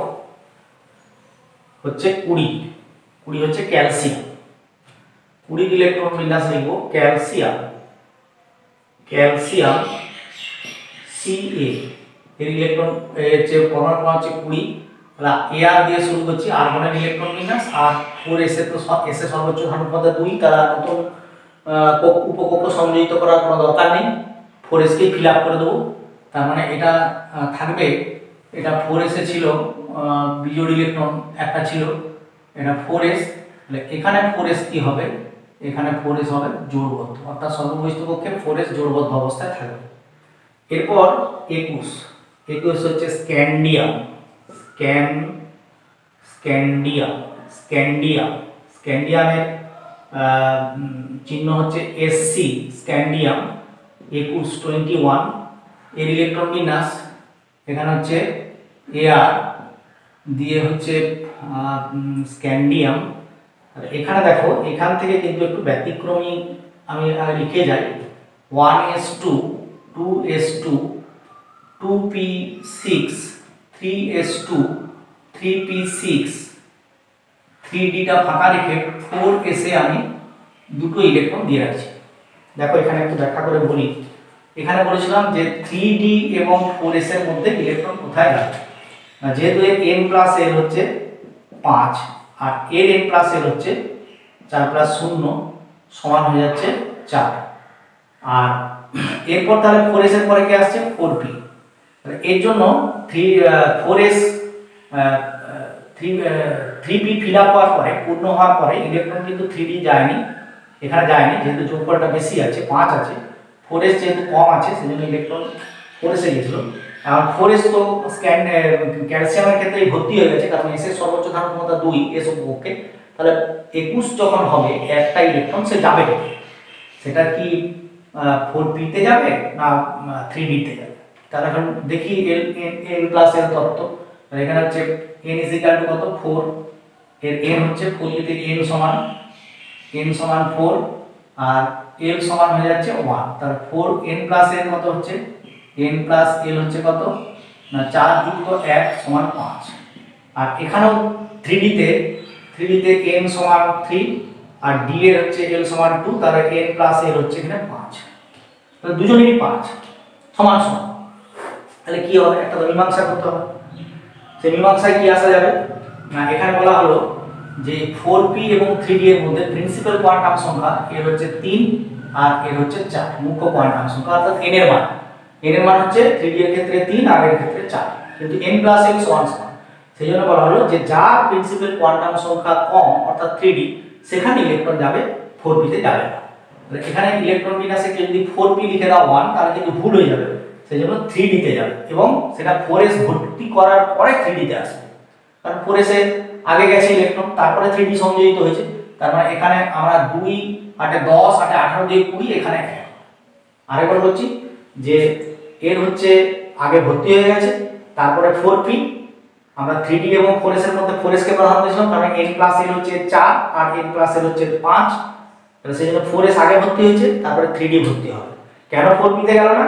হচ্ছে 20 হচ্ছে ক্যালসিয়াম। 20 ইলেকট্রন বিন্যাস লিখব ক্যালসিয়াম Ca, এর ইলেকট্রন হচ্ছে পরমাণু হচ্ছে 20, তাহলে ar দিয়ে শুরু করছি, আর্গনের ইলেকট্রন বিন্যাস, আর 4s এর তো s এর সর্বোচ্চ ধারণক্ষমতা 2, তারা নতুন উপকক্ষ সংযোজিত করার কোনো দরকার নেই, 4s কে ফিল আপ করে দেবো, তার মানে এটা থাকবে, এটা 4s এ ছিল বিজোড় ইলেকট্রন একটা ছিল, এটা 4s, তাহলে এখানে 4s কি হবে, এখানে 4s হবে জোড়বদ্ধ, অর্থাৎ সর্ববহিষ্ঠ কক্ষে 4s জোড়বদ্ধ অবস্থায় থাকবে। এরপর 21 হচ্ছে স্ক্যান্ডিয়াম। স্ক্যান্ডিয়ামের চিহ্ন হচ্ছে SC, স্ক্যান্ডিয়াম 21 এর ইলেকট্রন বিন্যাস এখানে হচ্ছে ar দিয়ে হচ্ছে স্ক্যান্ডিয়াম। এখানে দেখো, এখান থেকে কিন্তু একটু ব্যতিক্রমী আমি লিখে যাই, 1s2 2s2 2p6 3s2 3p6 3d টা ফাঁকা রেখে 4s এ আমি দুটো ইলেকট্রন দিয়ে রাখছি। দেখো এখানে একটু ব্যাখ্যা করে বলি, এখানে বলেছিলাম যে 3d এবং 4s এর মধ্যে ইলেকট্রন কোথায় রাখবে, যেহেতু এর n প্লাস l হচ্ছে 5 আর এর n প্লাস l হচ্ছে 4 প্লাস 0 সমান হয়ে যাচ্ছে 4, আর এরপর তাহলে 4s এর পরে কি আসছে 4p, তাহলে এর জন্য 3p ফিল আপ হওয়ার পরে, পূর্ণ হওয়ার পরে ইলেকট্রন কিন্তু 3d যায়নি, এখানে যায়নি, যেহেতু যোগফলটা বেশি আছে 5 আছে, 4s যেহেতু কম আছে সেজন্য ইলেকট্রন 4s এ গেছিল, আর 4s তো ক্যালসিয়ামের ক্ষেত্রে ভর্তি হয়ে গেছে, কারণ s এর সর্বোচ্চ ধারণ ক্ষমতা 2 s উপকক্ষে, তাহলে 21 যখন হবে একটা ইলেকট্রন সে যাবে, সেটা কি 4p তে যাবে না 3d তে যাবে, তাহলে এখন দেখি l প্লাস l তত্ত্ব, তাহলে এখানে হচ্ছে n কত 4, এর n হচ্ছে 4 তে n সমান 4 আর l সমান হয়ে যাচ্ছে 1, তাহলে 4n প্লাস l কত হচ্ছে, n প্লাস l হচ্ছে কত না 4 যুক্ত 1 সমান 5, আর এখানেও 3d তে n সমান 3 আর d এর হচ্ছে l সমান 2, তাহলে n প্লাস l হচ্ছে এখানে 5, তাহলে দুজনেরই 5 সমান সমান, তাহলে কি হবে, একটা তো মীমাংসা করতে হবে, সেই মীমাংসায় কি আসা যাবে না, এখানে বলা হলো যে 4p এবং 3d এর মধ্যে প্রিন্সিপাল কোয়ান্টাম সংখ্যা এর হচ্ছে 3 আর এর হচ্ছে 4, মুখ্য কোয়ান্টাম সংখ্যা, অর্থাৎ n এর মান হচ্ছে 3d এর ক্ষেত্রে 3 আর এর ক্ষেত্রে 4, কিন্তু n প্লাস l সমান সমান, সেই জন্য বলা হলো যে যার প্রিন্সিপাল কোয়ান্টাম সংখ্যা কম অর্থাৎ 3d, সেখানে ইলেকট্রন যাবে 4p তে যাবে না, তাহলে এখানে ইলেকট্রন বিন্যাসে যদি 4p লিখে দাও 1 তাহলে কিন্তু ভুল হয়ে যাবে, সেজন্য 3d তে যাবে এবং সেটা 4s ভর্তি করার পরে 3d তে আসবে, কারণ 4s এ আগে গেছে ইলেকট্রন, তারপরে 3d সংযোজিত হয়েছে, তার মানে এখানে আমরা 2 8 10 8 18 দিয়ে 20, এখানে আরেকবার বলছি যে এর হচ্ছে আগে ভর্তি হয়ে গেছে, তারপরে 4p, আমরা 3d এবং 4s এর মধ্যে 4s কে প্রাধান্য দিয়েছিলাম, কারণ n প্লাস l হচ্ছে 4 আর n প্লাস l হচ্ছে 5, তাহলে সেজন্য 4s আগে ভর্তি হয়েছে, তারপরে 3d ভর্তি হবে। কেন 4p তে গেল না,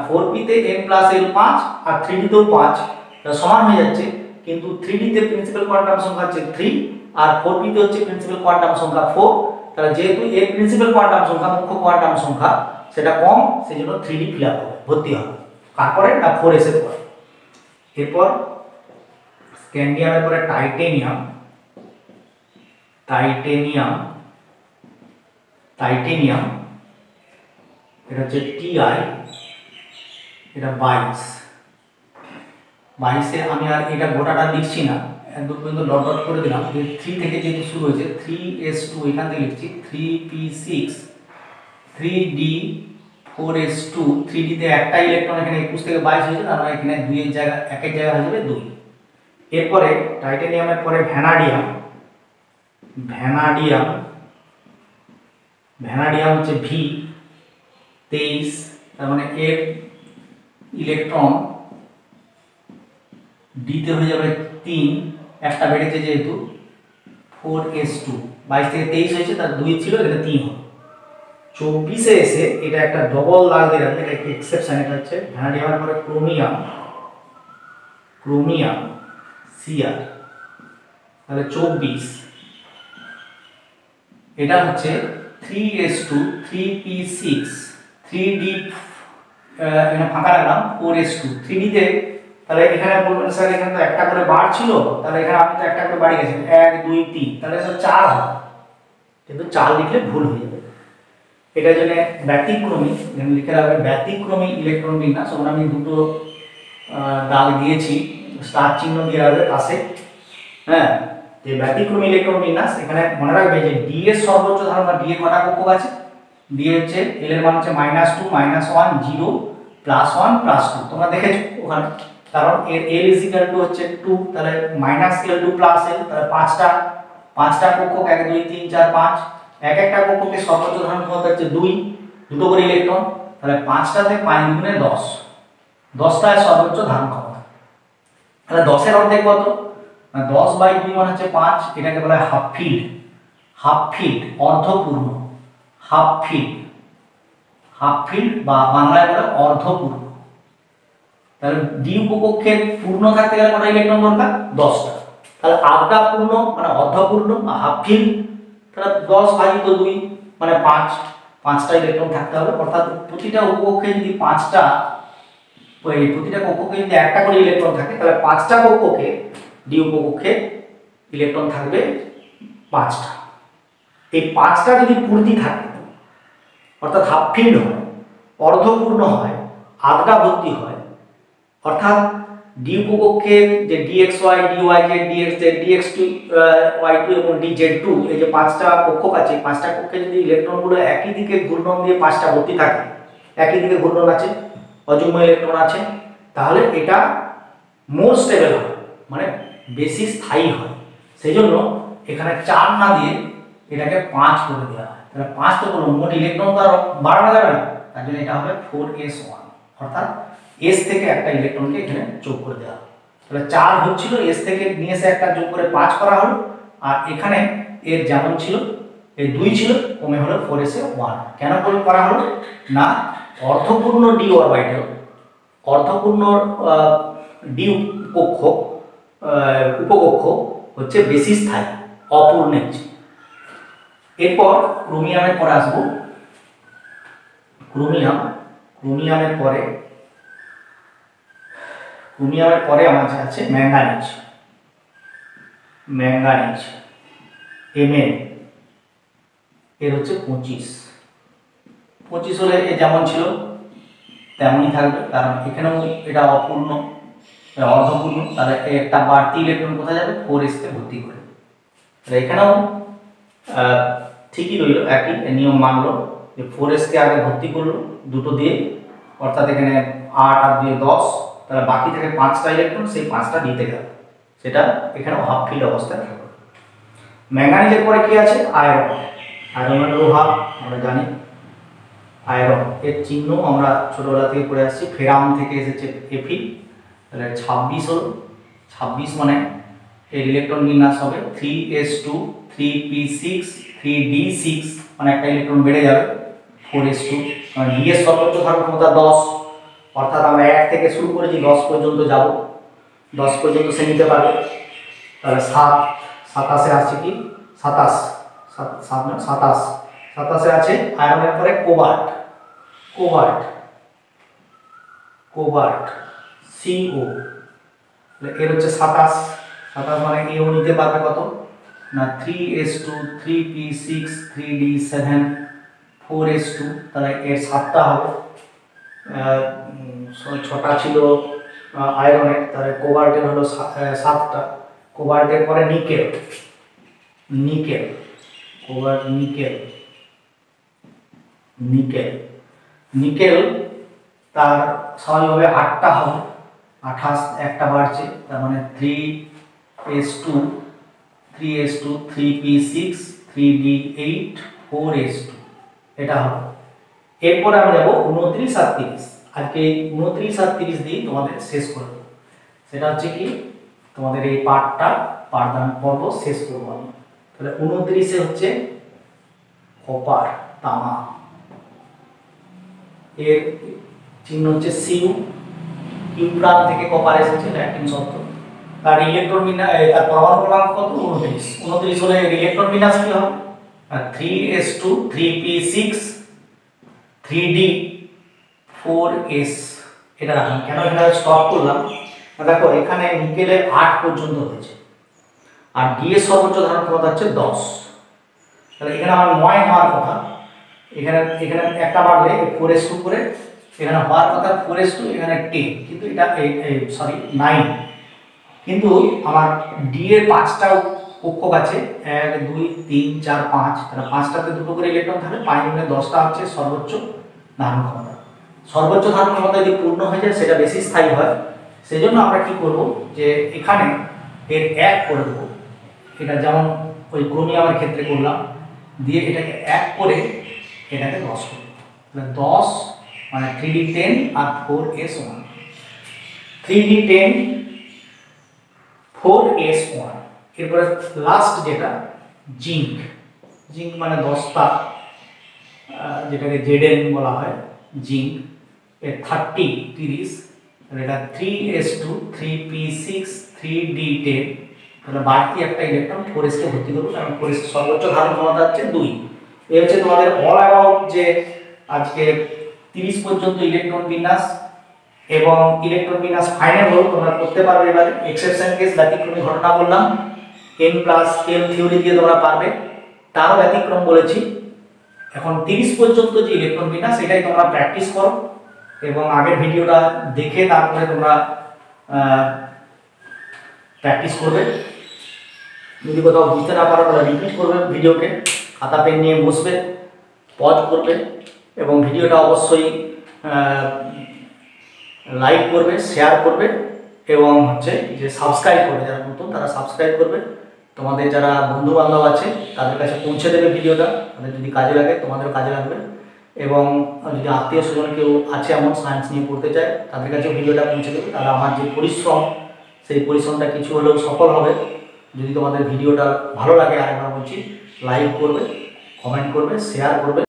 4p তে n প্লাস l 5 আর 3d তেও 5, এটা সমান হয়ে যাচ্ছে, কিন্তু 3d তে প্রিন্সিপাল কোয়ান্টাম সংখ্যা হচ্ছে 3 আর 4p তে হচ্ছে প্রিন্সিপাল কোয়ান্টাম সংখ্যা 4। তাহলে যেহেতু এর প্রিন্সিপাল কোয়ান্টাম সংখ্যা মুখ্য কোয়ান্টাম সংখ্যা সেটা কম, সেজন্য 3d ফিল আপ হবে, ভর্তি হবে। তারপরে না 4s এর পর, এরপর স্ক্যান্ডিয়ামের পরে টাইটেনিয়াম, টাইটেনিয়াম টাইটেনিয়াম এটা হচ্ছে টিআই, এটা 22 এ আমি আর এটা গোটাটা লিখছি না, একদম পর্যন্ত ডট ডট করে দিলাম। 3 থেকে যেহেতু শুরু হয়েছে 3s2 এখান থেকে লিখছি 3p6 3d4s2, 3d তে একটা ইলেকট্রন এখানে 21 থেকে 22 হয়েছে, তার মানে এখানে 2 এর জায়গা 1 এর জায়গা হয়ে যাবে 2। এরপরে টাইটেনিয়ামের পরে ভ্যানাডিয়াম, ভ্যানাডিয়াম ভ্যানাডিয়াম হচ্ছে v23, তার মানে এর ইলেকট্রন d তে হয়ে যাবে 3, একটা বেড়েছে যেহেতু 4s2, 22 থেকে 23 হয়েছে, তার 2 ছিল, এটা 3 হবে। 24 এ এসে এটা একটা ডবল দাগ দিয়ে রাখবে, এটা একটা এক্সেপশন, এটা হচ্ছে ভ্যানাডিয়ামের পরে ক্রোমিয়াম, ক্রোমিয়াম Cr, তাহলে 24 এটা হচ্ছে 3s2 3p6 3d, এখানে ফাঁকা রাখলাম 4s2 3d তে, তাহলে এখানে বলবেন স্যার এখানে তো একটা করে বার ছিল, তাহলে এখানে আপনি তো একটা করে বাড়ি গেছেন 1 2 3, তাহলে তো 4 হবে, কিন্তু 4 লিখলে ভুল হয়ে যাবে। এটার জন্য ব্যতিক্রমী, এখানে লিখে রাখবেন ব্যতিক্রমী ইলেকট্রন বিন্যাস, ওখানে আমি দুটো দাগ দিয়েছি, স্টার চিহ্ন দিয়ে রাখবে পাশে। হ্যাঁ, যে ব্যতিক্রমী ইলেকট্রন বিন্যাস, এখানে মনে রাখবে যে d এর সর্বোচ্চ ধারণা, d এর কটা কক্ষ আছে, d হচ্ছে l এর মান হচ্ছে -2 -1 0 +1 +2, তোমরা দেখেছো ওখানে, কারণ এর l হচ্ছে 2, তাহলে -l2 +l, তাহলে পাঁচটা কক্ষক 1 2 3 4 5, এক একটা কক্ষকে সর্বোচ্চ ধারণ ক্ষমতা হচ্ছে 2, দুটো করে ইলেকট্রন, তাহলে 5টাতে 5 গুণে 10, 10টা সর্বোচ্চ ধারণ ক্ষমতা। তাহলে 10 এর অর্ধেক কত, 10/2 মানে হচ্ছে 5, এটাকে বলা হয় হাফ ফিল্ড, হাফ ফিল্ড অর্ধপূর্ণ, হাফ ফিল্ড, হাফ ফিল্ড বা বাংলায় বলে অর্ধপূর্ণ। তাহলে ডি উপকক্ষের পূর্ণ থাকতে গেলে কত ইলেকট্রন দরকার, 10টা। তাহলে আধা পূর্ণ মানে অর্ধপূর্ণ হাফ ফিল্ড, তাহলে 10/2 মানে 5টা ইলেকট্রন থাকতে হবে, অর্থাৎ প্রতিটা উপকক্ষে যদি 5টা, প্রতিটা কক্ষকে যদি একটা করে ইলেকট্রন থাকে, তাহলে 5টা কক্ষকে ডি উপকক্ষে ইলেকট্রন থাকবে 5টা। এই 5টা যদি পূর্তি থাকে, অর্থাৎ হাফ ফিল্ড হয়, অর্ধপূর্ণ হয়, আধা ভর্তি হয়, অর্থাৎ ডি উপকক্ষের যে dxy dyz dxz dx2 y2 এবং dz2, এই যে 5টা কক্ষক আছে, 5টা কক্ষে যদি ইলেকট্রনগুলো একই দিকে ঘূর্ণন দিয়ে 5টা ভর্তি থাকে, একই দিকে ঘূর্ণন আছে, অযুগ্ম ইলেকট্রন আছে, তাহলে এটা মোর স্টেবল হয়, মানে বেশি স্থায়ী হয়। সেই জন্য এখানে 4 না দিয়ে এটাকে 5 করে দেওয়া হয়। তাহলে 5 তো কোনো মোট ইলেকট্রন তো আর বাড়ানো যাবে না, তার জন্য এটা হবে 4s1, অর্থাৎ s থেকে একটা ইলেকট্রনকে এখানে যোগ করে দেওয়া হবে। তাহলে 4 হচ্ছিল, s থেকে নিয়ে এসে একটা যোগ করে 5 করা হলো, আর এখানে এর যেমন ছিল এই 2 ছিল, কমে হলো 4s1। কেন করা হলো না, অর্ধপূর্ণ ডি অরবিটাল, অর্ধপূর্ণ ডি উপকক্ষ হচ্ছে বেশি স্থায়ী অপূর্ণের চেয়ে। এরপর ক্রোমিয়ামের পরে আসবো, ক্রোমিয়ামের পরে আমার আছে ম্যাঙ্গানিজ, Mn, এর হচ্ছে 25 হলে এ যেমন ছিল তেমনই থাকবে, কারণ এখানেও এটা অপূর্ণ অর্ধপূর্ণ, তাহলে একটা বাড়তি ইলেকট্রন কোথায় যাবে, 4s তে ভর্তি করে। তাহলে এখানেও ঠিকই রইল, একই নিয়ম মানলো, যে 4s কে আগে ভর্তি করলো দুটো দিয়ে, অর্থাৎ এখানে 8 আর 2 10, তাহলে বাকি থেকে 5টা ইলেকট্রন, সেই 5টা দিতে গেল, সেটা এখানেও হাফ ফিল্ড অবস্থায় থাকবে। ম্যাঙ্গানিজের পরে কি আছে, আয়রন, আয়রন লোহা আমরা জানি, আয়রন এর চিহ্ন আমরা ছোটবেলা থেকে পড়ে আসছি, ফেরাম থেকে এসেছে এফি, তাহলে 26 হলো, 26 মানে এর ইলেকট্রন বিন্যাস হবে 3s2 3p6 3d6, মানে একটা ইলেকট্রন বেড়ে যাবে 4s2, মানে d এর সর্বোচ্চ ধারণ ক্ষমতা 10, অর্থাৎ আমরা 1 থেকে শুরু করেছি 10 পর্যন্ত যাব, 10 পর্যন্ত সে নিতে পারবে। তাহলে 7, 27-এ আসছে কি 27, 27-এ আছে আয়রনের পরে কোবাল্ট, কোবাল্ট কোবাল্ট CO, এর হচ্ছে 27, 27 মানে এও নিতে পারবে কত না 3s2 3p6 3d7 4s2, তাহলে এর 7টা হবে। 6টা ছিল আয়রনের, তাহলে কোবাল্টের হলো 7টা। কোবাল্টের পরে nickel, nickel cobalt nickel, nickel nickel তার স্বাভাবিকভাবে 8টা হবে, 28 একটা বাড়ছে, তার মানে 3s2 3p6 3d8 4s2 এটা হবে। এরপরে আমরা যাব 29 আর 30। আজকে 29 আর 30 দিয়ে তোমাদের শেষ করব। সেটা হচ্ছে কি তোমাদের এই পাঠদান পর্ব শেষ করব আমি। তাহলে 29-এ হচ্ছে কপার, তামা, এর চিহ্ন হচ্ছে সিউ, কিউপ্রান থেকে কপার এসেছে, ল্যাটিন শব্দ। তার ইলেকট্রন বিন্যাস, তার পরমাণু ক্রমাঙ্ক কত 29, 29 হলে ইলেকট্রন বিন্যাস কি হবে 3s2 3p6 3d 4s। এটা রাখলাম কেন, এখানে স্টপ করলাম দেখো এখানে নিকেলে 8 পর্যন্ত হয়েছে আর ডি এর সর্বোচ্চ ধারণ ক্ষমতা হচ্ছে 10, তাহলে এখানে আমার 9 হওয়ার কথা, এখানে একটা বাড়লে 4s2 করে এখানে হওয়ার কথা 4s2, এখানে 10, কিন্তু এটা সরি 9, কিন্তু আমার ডি এর 5টা কক্ষক আছে 1 2 3 4 5, তাহলে 5টাতে দুটো করে ইলেকট্রন থাকলে 5 গুণে 10টা হচ্ছে সর্বোচ্চ ধারণ ক্ষমতা। সর্বোচ্চ ধারণ ক্ষমতা যদি পূর্ণ হয়ে যায় সেটা বেশি স্থায়ী হয়, সেজন্য আমরা কি করব যে এখানে এর 1 করে দেবো, এটা যেমন ওই ক্রোমিয়ামের ক্ষেত্রে করলাম, দিয়ে এটাকে 1 করে এটাকে 10 করব, তাহলে 10 মানে 3d10 আর 4s1, 3d10 4s1। এরপরে লাস্ট যেটা জিঙ্ক, জিঙ্ক মানে 10টা, যেটাকে জেডেন বলা হয় জিঙ্ক, এর 30, এটা 3s2 3p6 3d10, তাহলে বাড়তি একটা ইলেকট্রন 4s কে ভর্তি করবো, কারণ 4s সর্বোচ্চ ধারণ ক্ষমতা হচ্ছে 2। এই হচ্ছে তোমাদের অল অ্যাবাউট যে আজকে 30 পর্যন্ত ইলেকট্রন বিন্যাস এবং ইলেকট্রন বিন্যাস ফাইনাল হল তোমরা করতে পারবে। এবারে এক্সেপশন কেস ব্যতিক্রমী ঘটনা বললাম, n+l থিওরি দিয়ে তোমরা পারবে, তারও ব্যতিক্রম বলেছি। এখন 30 পর্যন্ত যে ইলেকট্রন বিন্যাস এটাই তোমরা প্র্যাকটিস করো এবং আগের ভিডিওটা দেখে তারপরে তোমরা প্র্যাকটিস করবে। যদি কোথাও বুঝতে না পারো তাহলে রিপিট করবে ভিডিওকে, খাতা পেন নিয়ে বসবে, পজ করবে এবং ভিডিওটা অবশ্যই লাইক করবে, শেয়ার করবে এবং হচ্ছে যে সাবস্ক্রাইব করবে, যারা নতুন তারা সাবস্ক্রাইব করবে, তোমাদের যারা বন্ধু বান্ধব আছে তাদের কাছে পৌঁছে দেবে ভিডিওটা, তাদের যদি কাজে লাগে তোমাদেরও কাজে লাগবে, এবং যদি আত্মীয় স্বজন কেউ আছে এমন সায়েন্স নিয়ে পড়তে চায় তাদের কাছেও ভিডিওটা পৌঁছে দেবে, তাহলে আমার যে পরিশ্রম সেই পরিশ্রমটা কিছু হলেও সফল হবে। যদি তোমাদের ভিডিওটা ভালো লাগে আরেকবার বলছি লাইক করবে, কমেন্ট করবে, শেয়ার করবে।